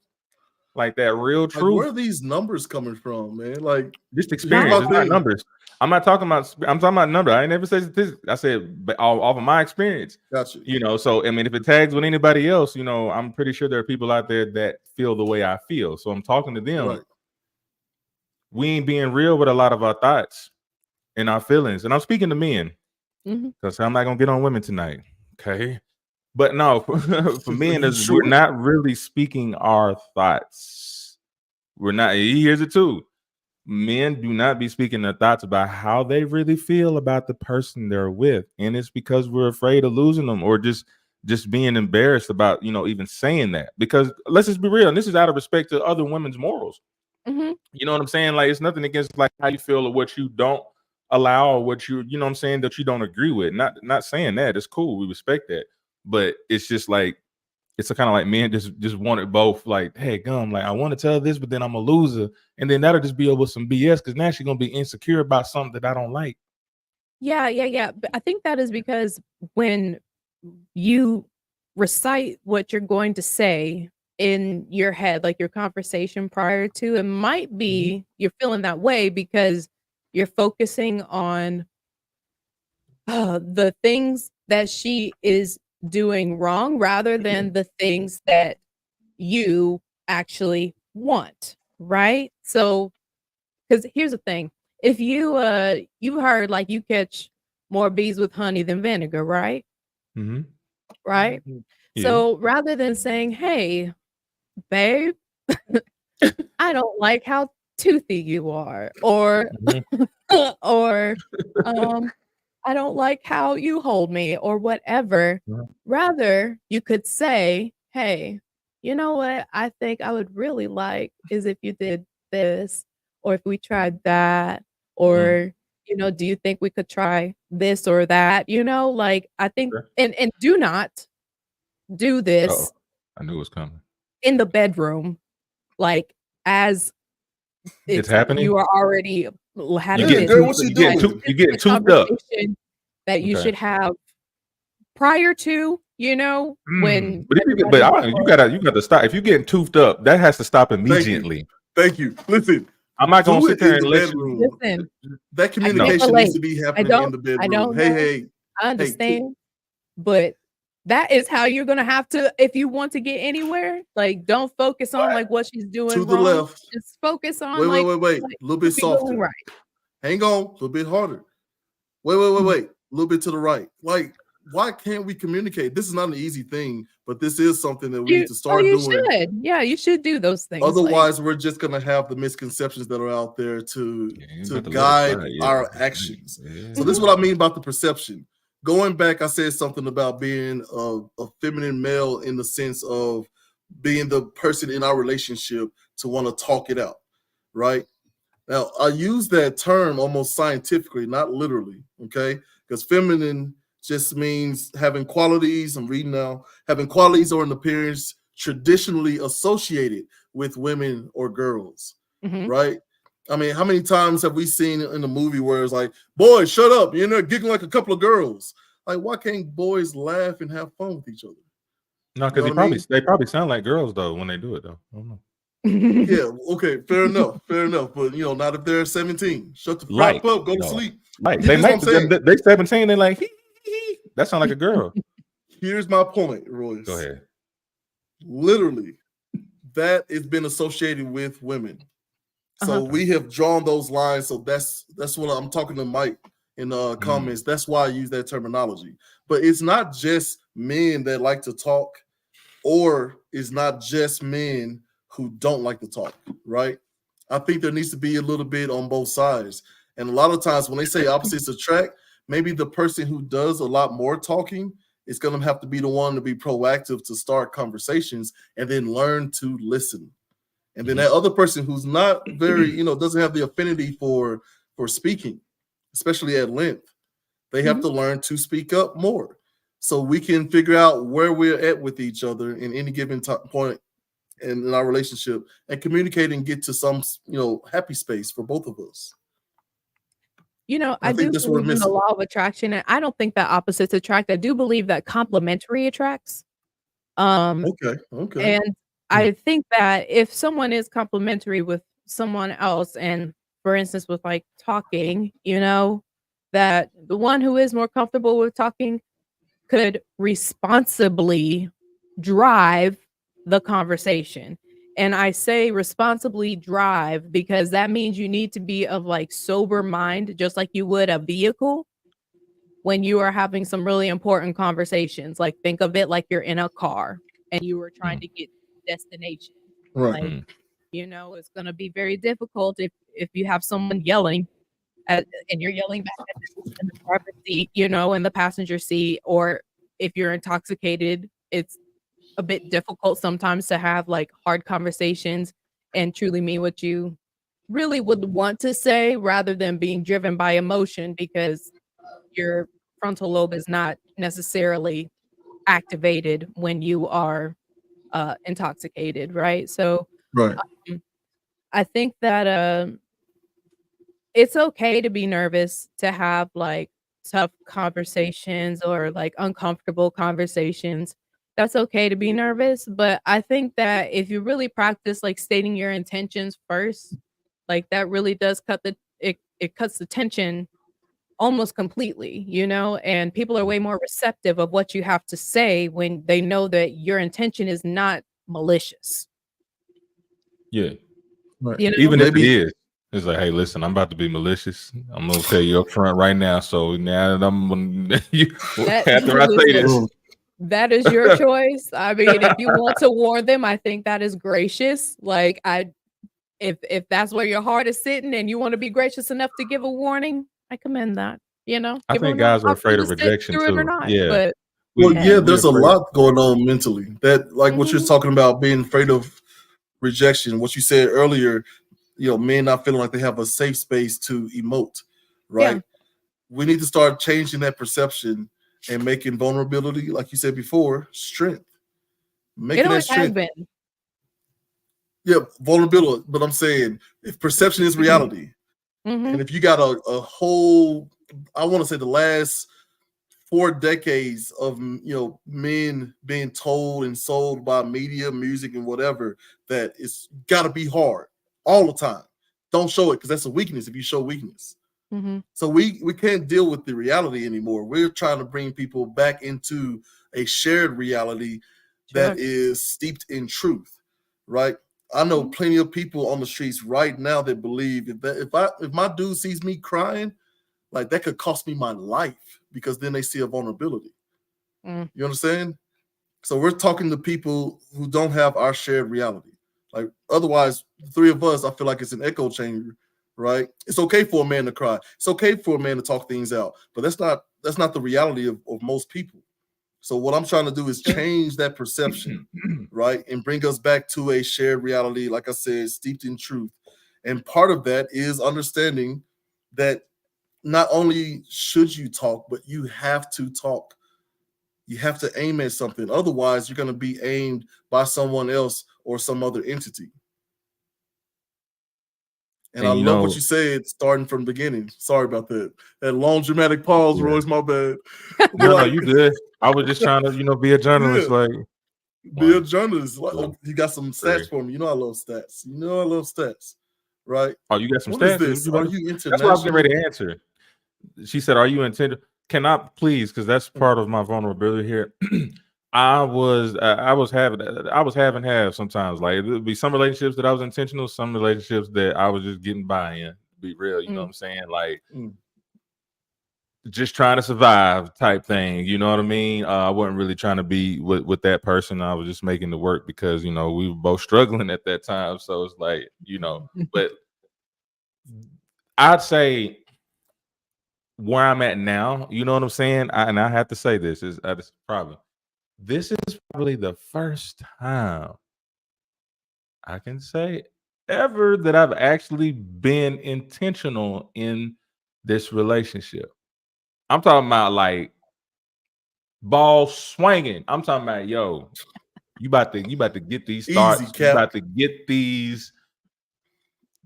Like that real truth. Like, where are these numbers coming from, man? Like just experience. It's not numbers. I'm talking about numbers. I ain't never said statistics. I said off of my experience. Gotcha. So I mean, if it tags with anybody else, I'm pretty sure there are people out there that feel the way I feel. So I'm talking to them. Right. We ain't being real with a lot of our thoughts and our feelings. And I'm speaking to men because I'm not gonna get on women tonight. Okay. But no, for men, we're not really speaking our thoughts. We're not. Here's it too. Men do not be speaking their thoughts about how they really feel about the person they're with, and it's because we're afraid of losing them or just being embarrassed about even saying that. Because let's just be real, and this is out of respect to other women's morals. You know what I'm saying? Like, it's nothing against like how you feel or what you don't allow or what you know what I'm saying, that you don't agree with. Not saying that. It's cool. We respect that. But it's just like, it's a kind of like men just want it both. Like, hey, gum, like I want to tell this, but then I'm a loser. And then that'll just be over some BS because now she's going to be insecure about something that I don't like. Yeah. But I think that is because when you recite what you're going to say in your head, like your conversation prior to, it might be you're feeling that way because you're focusing on the things that she is doing wrong rather than the things that you actually want, right? So, because here's the thing, if you heard like you catch more bees with honey than vinegar, right? Right. Yeah. So rather than saying, hey, babe, I don't like how toothy you are, or or I don't like how you hold me or whatever. Rather, you could say, hey, you know what? I think I would really like is if you did this, or if we tried that, or, do you think we could try this or that? Like I think, Sure. and do not do this I knew it was coming. in the bedroom, like as It's happening. you are already having Hey, girl, what you doing? You getting toothed up. That you should have prior to, when But you gotta stop. If you're getting toothed up, that has to stop immediately. Thank you. Listen, I'm not gonna sit there and let bedroom. you. Listen, That communication needs to be happening in the bedroom. I don't know. I understand, but that is how you're gonna have to, if you want to get anywhere. Like, don't focus on like what she's doing to the wrong. left. Just focus on wait, like, a little bit softer. Right. Hang on, a little bit harder. Wait, a little bit to the right. Like, why can't we communicate? This is not an easy thing, but this is something that we need to start doing. Should. Yeah, you should do those things. Otherwise, we're just gonna have the misconceptions that are out there to guide our actions. So this is what I mean about the perception. Going back, I said something about being a feminine male in the sense of being the person in our relationship to want to talk it out, right? Now, I use that term almost scientifically, not literally, okay? Because feminine just means having qualities, I'm reading now, having qualities or an appearance traditionally associated with women or girls, right? I mean, how many times have we seen in a movie where it's like, boys, shut up, you're not giggling like a couple of girls. Like, why can't boys laugh and have fun with each other? No, because they probably sound like girls though when they do it though. I don't know. Yeah, okay, fair enough. But not if they're 17. Shut the fuck up, go to sleep. Like they 17, they're like, that sounds like a girl. Here's my point, Royce. Go ahead. Literally, that has been associated with women. So we have drawn those lines. So that's what I'm talking to Mike in the comments. That's why I use that terminology. But it's not just men that like to talk, or it's not just men who don't like to talk, right? I think there needs to be a little bit on both sides. And a lot of times when they say opposites attract, maybe the person who does a lot more talking is going to have to be the one to be proactive to start conversations and then learn to listen. And then that other person who's not very, doesn't have the affinity for speaking, especially at length, they have to learn to speak up more so we can figure out where we're at with each other in any given point in our relationship and communicate and get to some, happy space for both of us. I do believe in the law of attraction, and I don't think that opposites attract. I do believe that complementary attracts. Okay. And I think that if someone is complimentary with someone else, and for instance, with like talking, that the one who is more comfortable with talking could responsibly drive the conversation. And I say responsibly drive because that means you need to be of like sober mind, just like you would a vehicle when you are having some really important conversations. Like, think of it like you're in a car and you were trying to get to the destination. Right. Like, it's going to be very difficult if you have someone yelling and you're yelling back at them in the driver's seat, in the passenger seat, or if you're intoxicated, it's a bit difficult sometimes to have like hard conversations and truly mean what you really would want to say rather than being driven by emotion because your frontal lobe is not necessarily activated when you are intoxicated, right? So right. I think that it's okay to be nervous, to have like tough conversations or like uncomfortable conversations. That's okay to be nervous, but I think that if you really practice like stating your intentions first, like that really does it cuts the tension almost completely, and people are way more receptive of what you have to say when they know that your intention is not malicious. Yeah. Right. Even if it is, it's like, hey, listen, I'm about to be malicious. I'm gonna tell you up front right now. So now that after I say this. That is your choice. I mean, if you want to warn them, I think that is gracious. Like, if that's where your heart is sitting and you want to be gracious enough to give a warning, I commend that. You know, I give them think an guys are afraid option to of sit rejection through it or too. not. Yeah, But Well, yeah, yeah, we there's a afraid. lot going on mentally. That, like what you're Mhm. talking about, being afraid of rejection. What you said earlier, men not feeling like they have a safe space to emote, yeah, right? We need to start changing that perception and making vulnerability, like you said before, strength. it Making that always has strength. been. Yeah, vulnerability. But I'm saying if perception is reality, Hmm. and if you got a whole, I want to say the last 4 decades of men being told and sold by media, music, and whatever that it's got to be hard all the time. Don't show it because that's a weakness. If you show weakness, Hmm. so we can't deal with the reality anymore. We're trying to bring people back into a shared reality that Sure. is steeped in truth, right? I know Mhm. plenty of people on the streets right now that believe if my dude sees me crying, like that could cost me my life because then they see a vulnerability. Mm. You understand? So we're talking to people who don't have our shared reality. Like otherwise, the three of us, I feel like it's an echo chamber, right? It's okay for a man to cry. It's okay for a man to talk things out, but that's not the reality of most people. So what I'm trying to do is Sure. change that perception, right? And bring us back to a shared reality, like I said, steeped in truth. And part of that is understanding that not only should you talk, but you have to talk. You have to aim at something. Otherwise, you're going to be aimed by someone else or some other entity. And I And love what you said starting from the beginning. Sorry about that. That long dramatic pause, yeah. Royce, my bad. But No, like, you good. I was just trying to, be a yeah, journalist. Like be a 1, journalist. Like, 2, oh, you got some 3. stats for me. I love stats. I love stats, right? Oh, you got some What is stats? this? Are you That's what I was getting international? ready to answer. She said, "Are you intended? Can I please? Because that's part of my vulnerability here. I was having half sometimes. Like there'd be some relationships that I was intentional, some relationships that I was just getting by in. Be real, you know what Mm. I'm saying? Like Mm. just trying to survive type thing. You know what I mean? I wasn't really trying to be with that person. I was just making it work because we were both struggling at that time. So it's like but I'd say." Where I'm at now, you know what I'm saying? And I have to say this is this is probably the first time I can say ever that I've actually been intentional in this relationship. I'm talking about like ball swinging. I'm talking about you about to get these Easy, starts. You Cap. about to get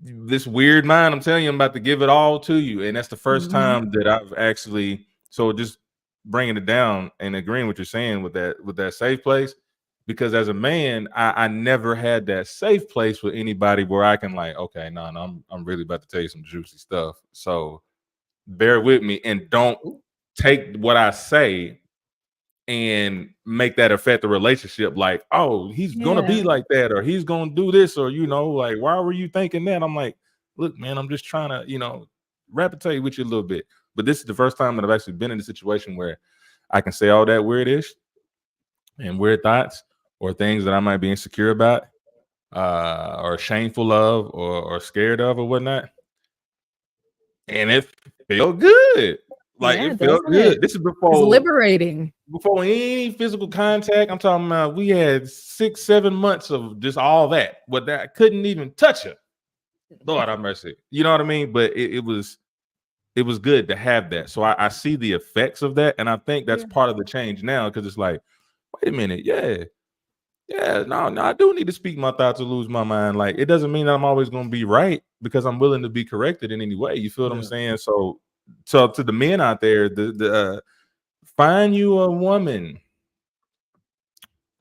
this weird mind. I'm telling you, I'm about to give it all to you. And that's the first Mhm. time that I've actually, so just bringing it down and agreeing what you're saying with that safe place. Because as a man, I never had that safe place with anybody where I can like, okay, no, I'm really about to tell you some juicy stuff. So bear with me and don't take what I say and make that affect the relationship. Like, oh, he's gonna be Yeah. like that, or he's gonna do this, or like, why were you thinking that? I'm like, look, man, I'm just trying to, rapidate with you a little bit. But this is the first time that I've actually been in a situation where I can say all that weirdish and weird thoughts or things that I might be insecure about, or shameful of, or scared of, or whatnot. And it felt good. Like Yeah, it felt doesn't it? good. This is It's before liberating. any physical contact. I'm talking about we had 6-7 months of just all that, but that I couldn't even touch her. Lord have mercy. You know what I mean? But it was good to have that. So I see the effects of that, and I think that's Yeah. part of the change now because it's like, wait a minute, yeah, no, I do need to speak my thoughts or lose my mind. Like it doesn't mean that I'm always going to be right because I'm willing to be corrected in any way. You feel what I'm Yeah. saying? So to the men out there, find you a woman,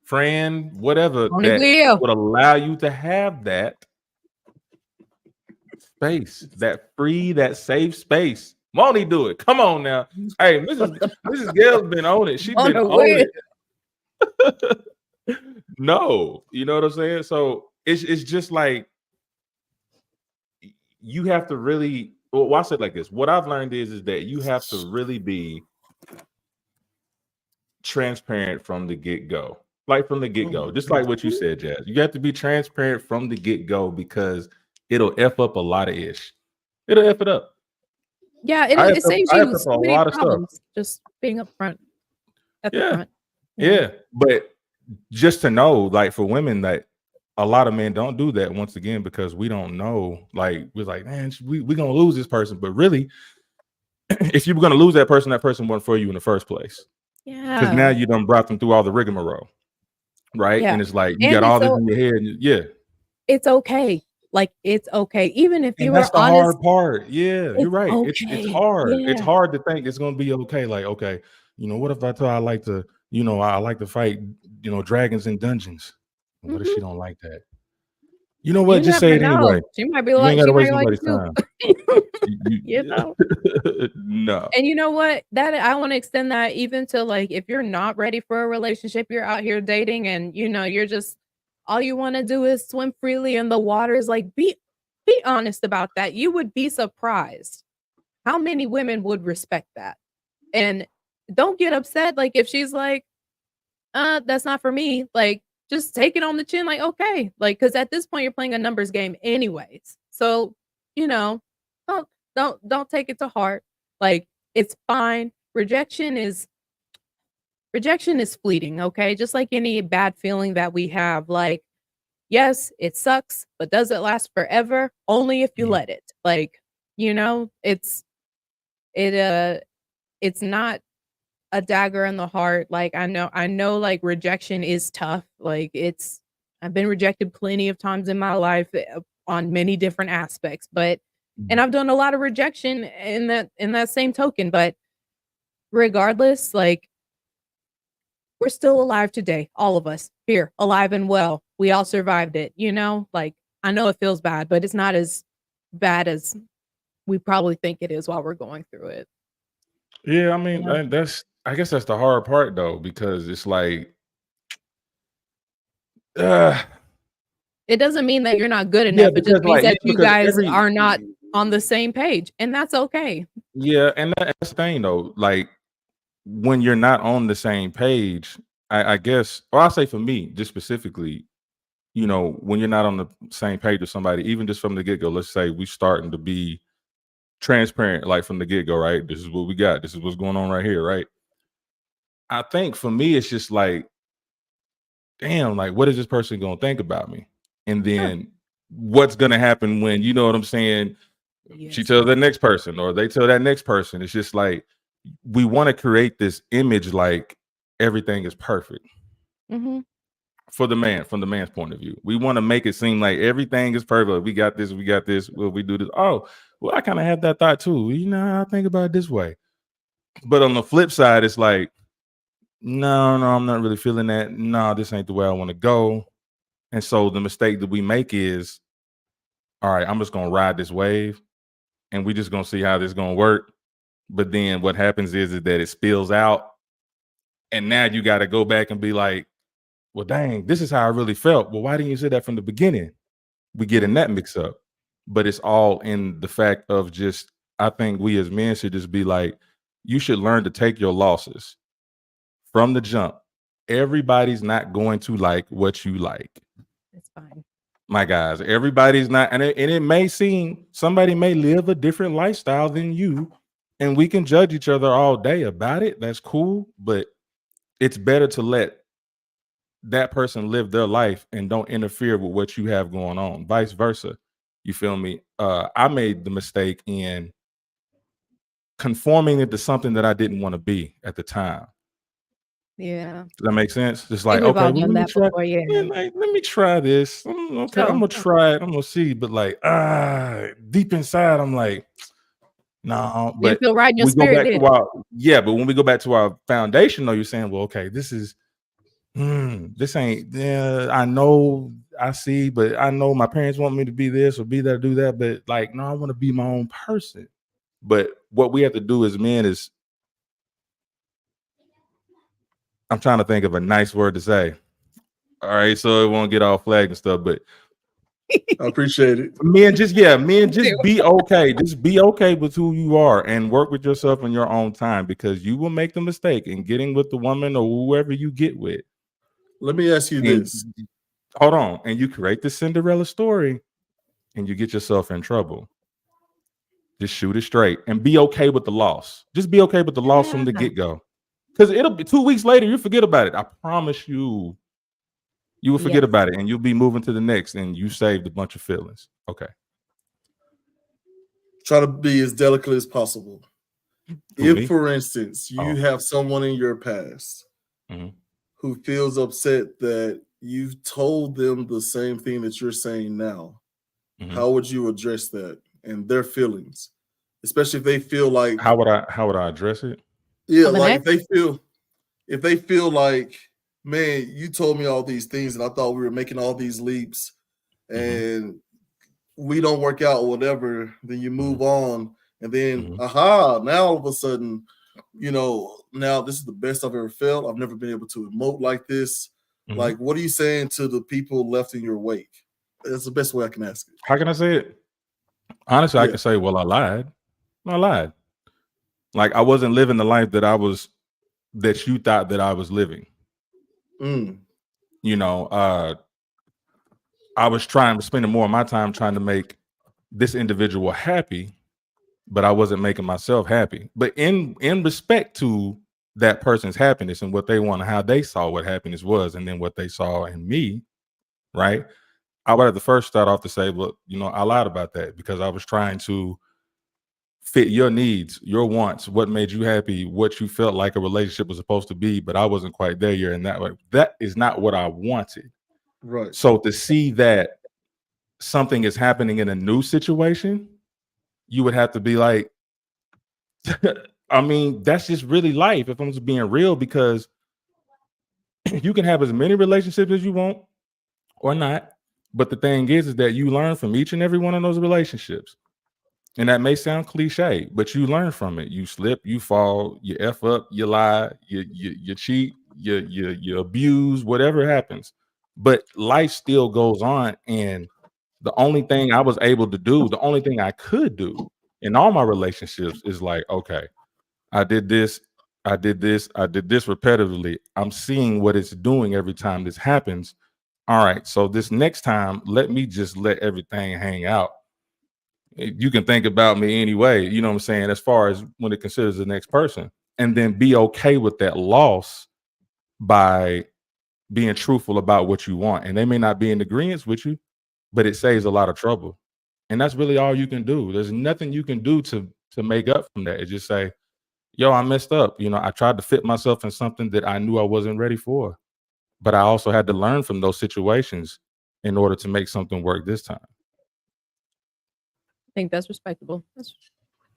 friend, whatever Only that will. would allow you to have that space, that safe space. Won't he do it? Come on now. Hey, Mrs. Gale's been on it. She been Only on will. it. No, you know what I'm saying? So it's just like you have to really, well, I said like this. What I've learned is that you have to really be transparent from the get-go. Like from the get-go. Just like what you said, Jazz. You have to be transparent from the get-go because it'll F up a lot of ish. It'll F it up. Yeah, I have it to, saves I have you to so for a many lot of stuff. problems just being upfront at the Yeah, front. yeah. But just to know, like for women, that a lot of men don't do that once again because we don't know. Like we're like, man, we're gonna lose this person, but really, if you were gonna lose that person wasn't for you in the first place. Because now Yeah. you done brought them through all the rigmarole, right? Yeah. And it's like you got And all this in your head, yeah. it's okay. Like, it's okay. Even if And you that's were the honest, hard part. Yeah, you're it's right. It's okay. hard. It's Yeah. hard to think it's gonna be okay. Like, okay, what if I tell her I like to, I like to fight, dragons in dungeons. What if she Mhm. don't like that? You know what? You Just say never it anyway. know. She might be You ain't like gotta she might waste like nobody's you. time. You know? No. And you know what? That I wanna extend that even to, like, if you're not ready for a relationship, you're out here dating and, you're just all you wanna do is swim freely in the waters, like, be honest about that. You would be surprised how many women would respect that. And don't get upset, like, if she's like, that's not for me," like, just take it on the chin, like, "Okay," like, because at this point, you're playing a numbers game anyways. So, you know, don't don't take it to heart. Like, it's fine. Rejection is fleeting, okay? Just like any bad feeling that we have, like, yes, it sucks, but does it last forever? Only if you Mhm. let it. Like, it, it's not a dagger in the heart. Like, I know, like, rejection is tough. Like, I've been rejected plenty of times in my life, on many different aspects, and I've done a lot of rejection in that same token, but regardless, like, we're still alive today, all of us here, alive and well. We all survived it, Like, I know it feels bad, but it's not as bad as we probably think it is while we're going through it, Yeah, I you mean, know? I guess that's the hard part though, because it's like, uh, It doesn't mean that you're not good yeah, enough, it just because means like, that yeah, you because guys are not on the same page, and that's okay. yeah, and that's the thing though. Like when you're not on the same page, I guess, or I'll say for me, just specifically, when you're not on the same page with somebody, even just from the get go, let's say we starting to be transparent, like from the get go, right? This is what we got. This is what's going on right here, right? I think for me, it's just like, damn, like, what is this person gonna think about me? And Sure. then what's gonna happen when, you know what I'm saying? She Yes. tells the next person, or they tell that next person. It's just like we want to create this image like everything is perfect Mhm. for the man, from the man's point of view. We want to make it seem like everything is perfect. We got this, we got this. Well, we do this. Oh, well, I kind of had that thought too. I think about it this way. But on the flip side, it's like, no, I'm not really feeling that. No, this ain't the way I want to go. And so the mistake that we make is, all right, I'm just gonna ride this wave and we just gonna see how this gonna work. But then what happens is that it spills out, and now you got to go back and be like, well, dang, this is how I really felt. Well, why didn't you say that from the beginning? We get in Mhm. that mix up, but it's all in the fact of just, I think we as men should just be like, you should learn to take your losses from the jump. Everybody's not going to like what you like. It's fine. My guys, everybody's not, and it may seem somebody may live a different lifestyle than you, and we can judge each other all day about it. That's cool, but it's better to let that person live their life and don't interfere with what you have going on. Vice versa. You feel me? I made the mistake in conforming into something that I didn't want to be at the time. Yeah. Does that make sense? Just I think like, we've okay, all well, done let me that try. before, yeah. Yeah, like, let me try this. Okay, I'm So gonna try it. I'm gonna see. But like, deep inside, I'm like, no. didn't But feel right in your we go spirit, back did to it? our but when we go back to our foundation, though, you're saying, well, okay, this is this ain't. Yeah, I know, I see, but I know my parents want me to be this or be that, or do that. But like, no, I want to be my own person. But what we have to do as men is, I'm trying to think of a nice word to say. All right, so it won't get all flagged and stuff, but I appreciate it. men just Do. be okay. Just be okay with who you are and work with yourself in your own time, because you will make the mistake in getting with the woman or whoever you get with. Let me ask you And this. hold on, and you create the Cinderella story and you get yourself in trouble. Just shoot it straight and be okay with the loss. Just be okay with the loss from the get-go. Because it'll be 2 weeks later, you forget about it. I promise you. You will forget about it and you'll be moving to the next and you saved a bunch of feelings. Okay. Try to be as delicate as possible. If, for instance, you have someone in your past who feels upset that you've told them the same thing that you're saying now, how would you address that and their feelings? Especially if they feel like how would I address it? Yeah, like if they feel like, man, you told me all these things and I thought we were making all these leaps and we don't work out or whatever, then you move on and then now all of a sudden, you know, now this is the best I've ever felt. I've never been able to emote like this. Like, what are you saying to the people left in your wake? That's the best way I can ask it. How can I say it? Honestly, I can say, well, I lied. Like I wasn't living the life that you thought that I was living. You know, I was spending more of my time trying to make this individual happy, but I wasn't making myself happy. But in respect to that person's happiness and what they want, how they saw what happiness was, and then what they saw in me, right? I would have to first start off to say, look, you know, I lied about that because I was trying to fit your needs, your wants, what made you happy, what you felt like a relationship was supposed to be, but I wasn't quite there yet. And that is not what I wanted. Right. So to see that something is happening in a new situation, you would have to be like, I mean, that's just really life if I'm just being real, because you can have as many relationships as you want or not. But the thing is that you learn from each and every one of those relationships. And that may sound cliche, but you learn from it. You slip, you fall, you F up, you lie, you cheat, you abuse, whatever happens. But life still goes on. And the only thing I was able to do, the only thing I could do in all my relationships is like, okay, I did this repetitively. I'm seeing what it's doing every time this happens. All right, so this next time, let me just let everything hang out. You can think about me anyway, you know what I'm saying, as far as when it considers the next person, and then be okay with that loss by being truthful about what you want. And they may not be in agreement with you, but it saves a lot of trouble. And that's really all you can do. There's nothing you can do to make up from that. It's just say, yo, I messed up. You know, I tried to fit myself in something that I knew I wasn't ready for. But I also had to learn from those situations in order to make something work this time. I think that's respectable.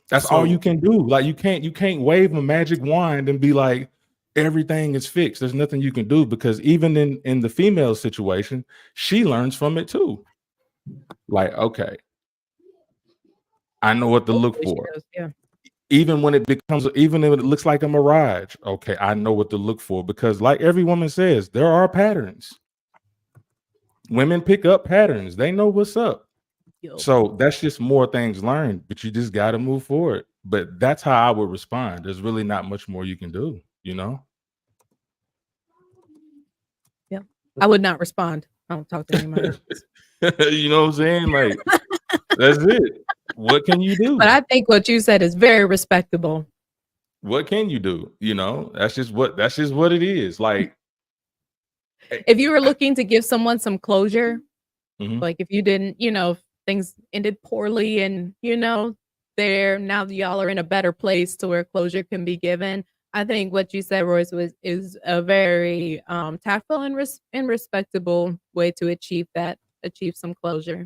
That's all you can do. Like you can't wave a magic wand and be like, everything is fixed. There's nothing you can do, because even in the female situation, she learns from it too. Like, okay, I know what to look for. Yeah. Even when if it looks like a mirage, okay, I know what to look for, because like every woman says, there are patterns. Women pick up patterns. They know what's up. So that's just more things learned, but you just got to move forward. But that's how I would respond. There's really not much more you can do, you know? Yeah. I would not respond. I don't talk to anybody. You know what I'm saying? Like, that's it. What can you do? But I think what you said is very respectable. What can you do? You know, that's just what it is. Like, if you were looking to give someone some closure, like if you didn't, you know, things ended poorly and, you know, now y'all are in a better place to where closure can be given. I think what you said, Royce, is a very tactful and respectable way to achieve some closure.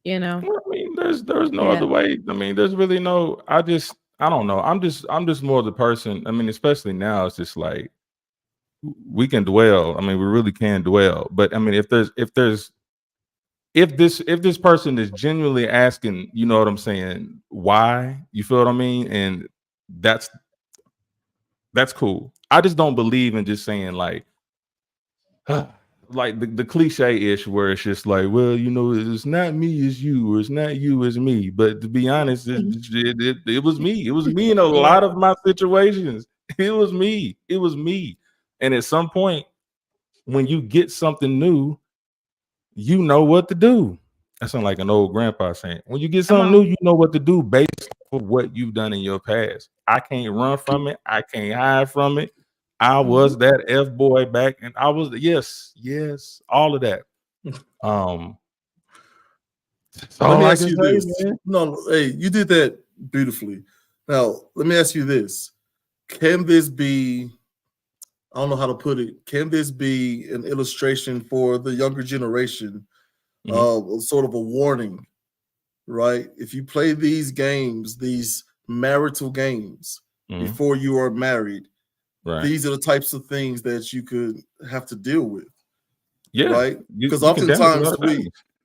You know, I mean, there's no other way. I mean, there's really no. I don't know. I'm just more the person. I mean, especially now, it's just like we can dwell. I mean, we really can dwell. But I mean, if this person is genuinely asking, you know what I'm saying, why? You feel what I mean? And that's cool. I just don't believe in just saying like the cliche-ish where it's just like, well, you know, it's not me, it's you, or it's not you, it's me. But to be honest, it was me. It was me in a lot of my situations. It was me. And at some point, when you get something new, you know what to do. That sounds like an old grandpa saying, when you get something new, you know what to do based on what you've done in your past. I can't run from it. I can't hide from it. I was that F boy back, and I was yes, all of that. That's let all me I ask can you say, this. man. No, hey, you did that beautifully. Now, let me ask you this. Can this be, I don't know how to put it, can this be an illustration for the younger generation, sort of a warning, right? If you play these games, these marital games, before you are married, Right. these are the types of things that you could have to deal with. Yeah. Right? Because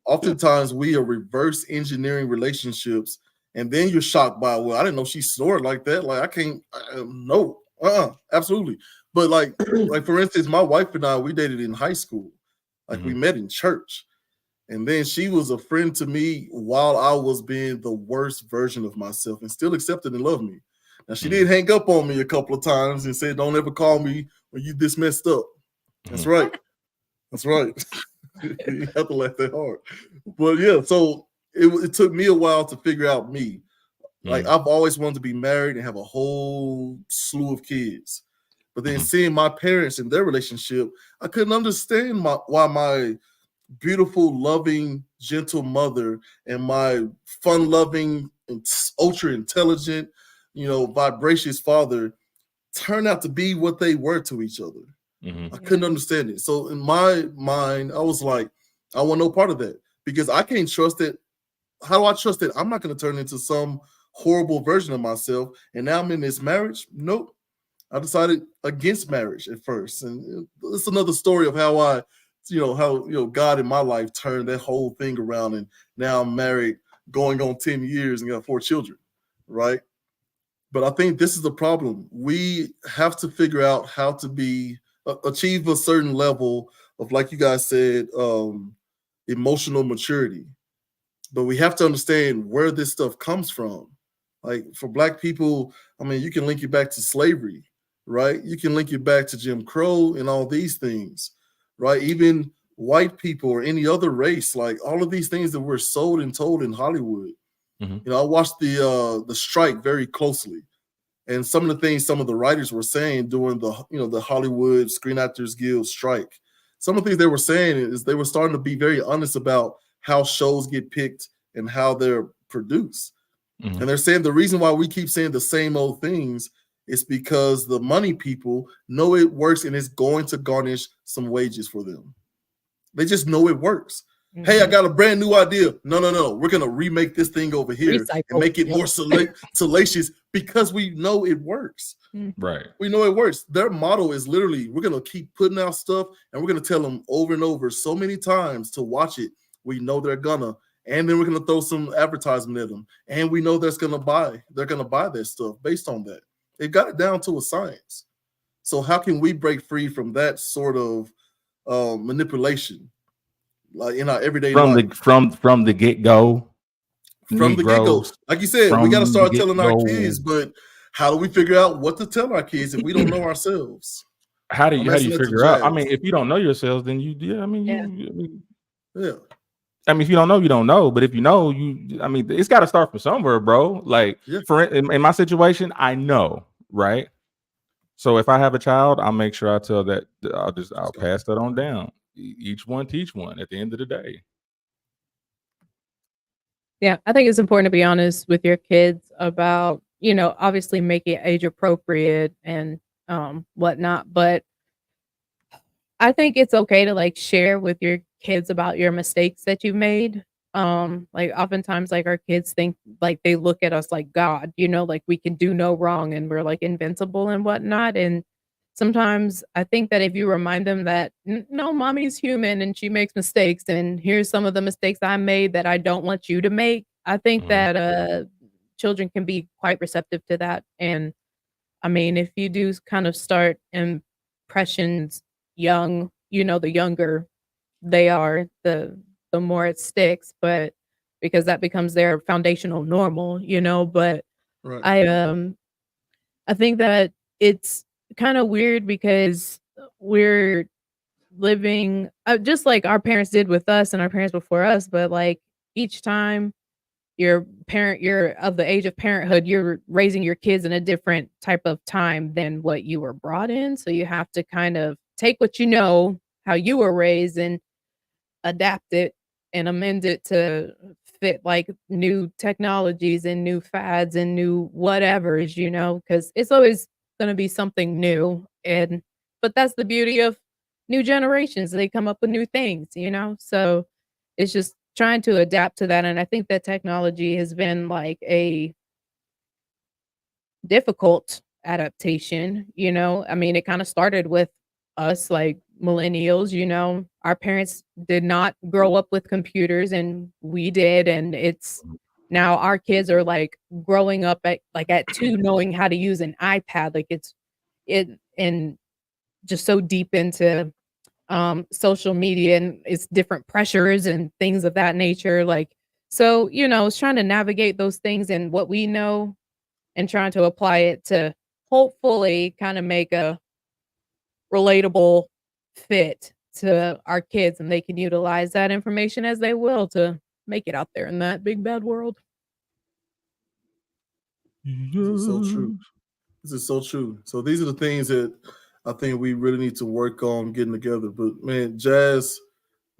oftentimes we are reverse engineering relationships, and then you're shocked by, well, I didn't know she snored like that. Like, I can't, no, absolutely. But like for instance, my wife and I, we dated in high school. Like, we met in church. And then she was a friend to me while I was being the worst version of myself, and still accepted and loved me. Now, she did hang up on me a couple of times and said, don't ever call me when you this messed up. That's right. That's right. You have to laugh that hard. But yeah, so it took me a while to figure out me. Like, I've always wanted to be married and have a whole slew of kids. But then seeing my parents and their relationship, I couldn't understand why my beautiful, loving, gentle mother and my fun-loving and ultra intelligent, vivacious father turned out to be what they were to each other. I couldn't understand it. So in my mind, I was like, I want no part of that, because I can't trust it. How do I trust it? I'm not going to turn into some horrible version of myself. And now I'm in this marriage. Nope. I decided against marriage at first. And it's another story of how God in my life turned that whole thing around. And now I'm married going on 10 years and got 4 children. Right. But I think this is the problem. We have to figure out how to achieve a certain level of, like you guys said, emotional maturity. But we have to understand where this stuff comes from. Like, for Black people, I mean, you can link it back to slavery, right? You can link it back to Jim Crow and all these things, right? Even white people or any other race, like all of these things that we're sold and told in Hollywood. I watched the strike very closely, and some of the things some of the writers were saying during the Hollywood Screen Actors Guild strike. Some of the things they were saying is they were starting to be very honest about how shows get picked and how they're produced. And they're saying the reason why we keep saying the same old things is because the money people know it works and it's going to garnish some wages for them. They just know it works. Hey, I got a brand new idea. No. We're going to remake this thing over here and make it more salacious because we know it works. Right. We know it works. Their motto is literally, we're going to keep putting out stuff and we're going to tell them over and over so many times to watch it. We know they're gonna, and then we're going to throw some advertisement at them. And we know they're going to buy their stuff based on that. They've got it down to a science. So how can we break free from that sort of manipulation? Like in our everyday life. From the get-go. From the get-go. Like you said, we got to start telling our kids, but how do we figure out what to tell our kids if we don't know ourselves? How do you figure out? I mean, if you don't know yourselves, then if you don't know, you don't know. But if you know, it's got to start from somewhere, bro. Like, in my situation, I know, right? So if I have a child, I'll make sure I tell that. I'll pass that on down. Each one teach one at the end of the day. Yeah, I think it's important to be honest with your kids about, obviously make it age appropriate and whatnot. But I think it's okay to like share with your kids about your mistakes that you've made. Like oftentimes like our kids think like they look at us like God, like we can do no wrong and we're like invincible and whatnot. And sometimes I think that if you remind them that no, mommy's human and she makes mistakes, and here's some of the mistakes I made that I don't want you to make, I think that children can be quite receptive to that. And I mean, if you do kind of start impressions young, the younger they are, the more it sticks, but because that becomes their foundational normal, but right. I think that it's kind of weird because we're living just like our parents did with us and our parents before us, but like each time you're of the age of parenthood, you're raising your kids in a different type of time than what you were brought in. So you have to kind of take what you know, how you were raised, and adapt it and amend it to fit like new technologies and new fads and new whatevers, because it's always going to be something new. But that's the beauty of new generations. They come up with new things. So it's just trying to adapt to that. And I think that technology has been like a difficult adaptation. I mean, it kind of started with us, like millennials. Our parents did not grow up with computers and we did, and it's now our kids are like growing up at 2 knowing how to use an iPad. Like it and just so deep into social media, and it's different pressures and things of that nature. Like, so it's trying to navigate those things and what we know and trying to apply it to hopefully kind of make a relatable fit to our kids, and they can utilize that information as they will to make it out there in that big bad world. This is so true. This is so true. So these are the things that I think we really need to work on getting together. But man, Jazz,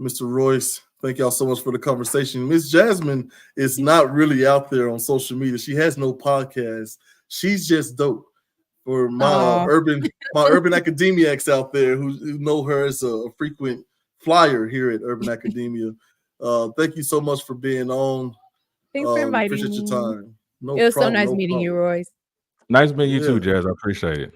Mr. Royce, thank y'all so much for the conversation. Miss Jasmine is not really out there on social media. She has no podcast. She's just dope. For my urban academiacs out there who know her as a frequent flyer here at Urban Academia. Thank you so much for being on. Thanks for inviting appreciate me. your time. No It was problem. so nice meeting you, Royce. Nice meeting you too, Jazz. I appreciate it.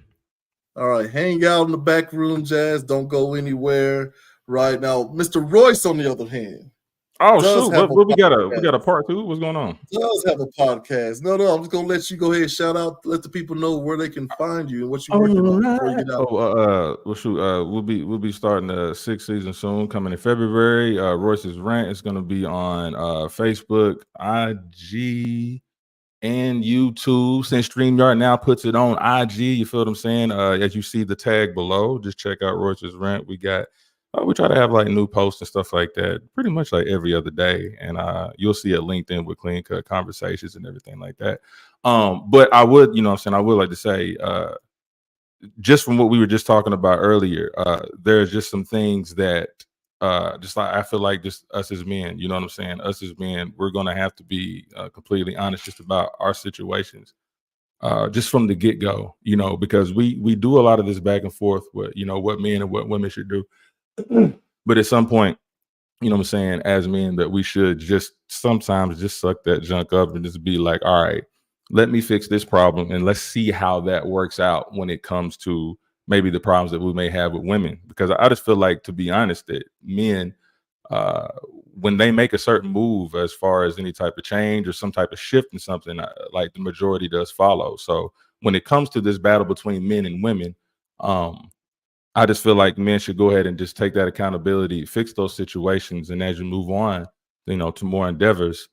All right, hang out in the back room, Jazz. Don't go anywhere right now. Mr. Royce, on the other hand. Oh shoot! What we got a part 2? What's going on? Does have a podcast. No, I'm just gonna let you go ahead and shout out, let the people know where they can find you and what you're working on before you get out. Well, shoot, we'll be starting the 6th season soon, coming in February. Royce's Rant is gonna be on Facebook, IG, and YouTube. Since StreamYard now puts it on IG, you feel what I'm saying? As you see the tag below, just check out Royce's Rant. We try to have like new posts and stuff like that pretty much like every other day, and you'll see it linked in with clean cut conversations and everything like that. But I would, I would like to say, just from what we were just talking about earlier, there's just some things that just like I feel like just us as men, you know what I'm saying? Us as men, we're gonna have to be completely honest just about our situations. Just from the get-go, because we do a lot of this back and forth with, what men and what women should do. But at some point, you know what I'm saying, as men, that we should just sometimes just suck that junk up and just be like, all right, let me fix this problem and let's see how that works out when it comes to maybe the problems that we may have with women. Because I just feel like, to be honest, that men, when they make a certain move as far as any type of change or some type of shift in something, like the majority does follow. So when it comes to this battle between men and women, I just feel like men should go ahead and just take that accountability, fix those situations, and as you move on, to more endeavors,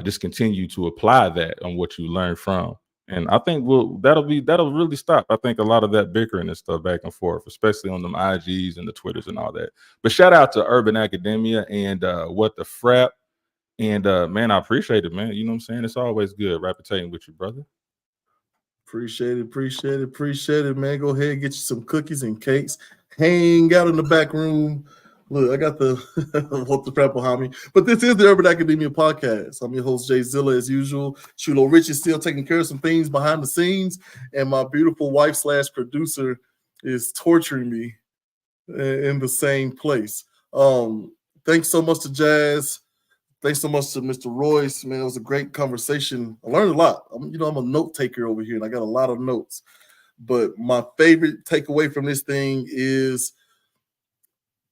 just continue to apply that on what you learn from. And I think that'll really stop. I think a lot of that bickering and stuff back and forth, especially on them IGs and the Twitters and all that. But shout out to Urban Academia and What the Frap. And man, I appreciate it, man. You know what I'm saying? It's always good rapping with you, brother. Appreciate it, man. Go ahead and get you some cookies and cakes. Hang out in the back room. Look, I got the What the Frap behind me. But this is the Urban Academia podcast. I'm your host, J-Zilla, as usual. Chulo Rich is still taking care of some things behind the scenes, and my beautiful wife / producer is torturing me in the same place. Thanks so much to Jazz. Thanks so much to Mr. Royce. Man, it was a great conversation. I learned a lot. I'm a note taker over here, and I got a lot of notes. But my favorite takeaway from this thing is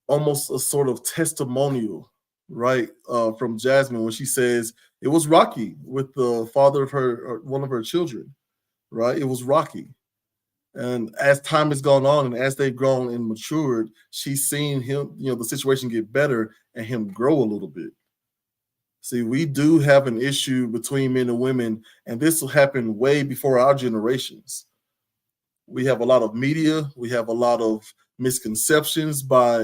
almost a sort of testimonial, right, from Jasmine when she says it was rocky with the father of one of her children, right? It was rocky. And as time has gone on and as they've grown and matured, she's seen him, the situation get better and him grow a little bit. See, we do have an issue between men and women, and this will happen way before our generations. We have a lot of media. We have a lot of misconceptions by,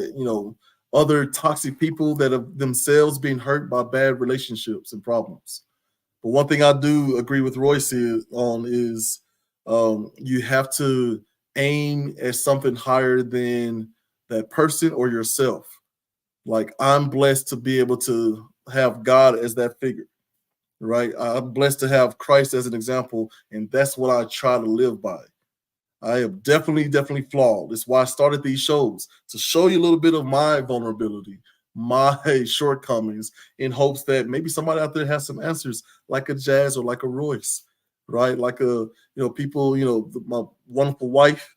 other toxic people that have themselves been hurt by bad relationships and problems. But one thing I do agree with Royce is you have to aim at something higher than that person or yourself. Like, I'm blessed to be able to have God as that figure, right? I'm blessed to have Christ as an example, and that's what I try to live by. I am definitely flawed. That's why I started these shows, to show you a little bit of my vulnerability, my shortcomings, in hopes that maybe somebody out there has some answers, like a Jazz or like a Royce, right? Like people, my wonderful wife,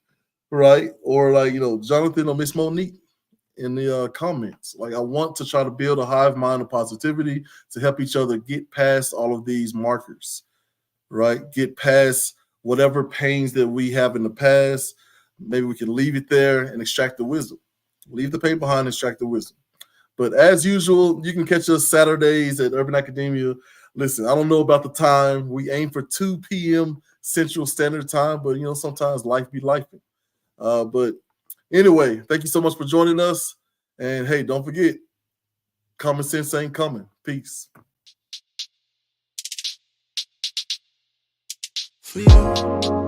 right? Or like, Jonathan or Miss Monique in the comments. Like, I want to try to build a hive mind of positivity to help each other get past all of these markers, right? Get past whatever pains that we have in the past. Maybe we can leave it there and extract the wisdom. Leave the pain behind and extract the wisdom. But as usual, you can catch us Saturdays at Urban Academia. Listen, I don't know about the time. We aim for 2 p.m. Central Standard Time, but sometimes life be life. But anyway, thank you so much for joining us. And hey, don't forget, common sense ain't coming. Peace. For you.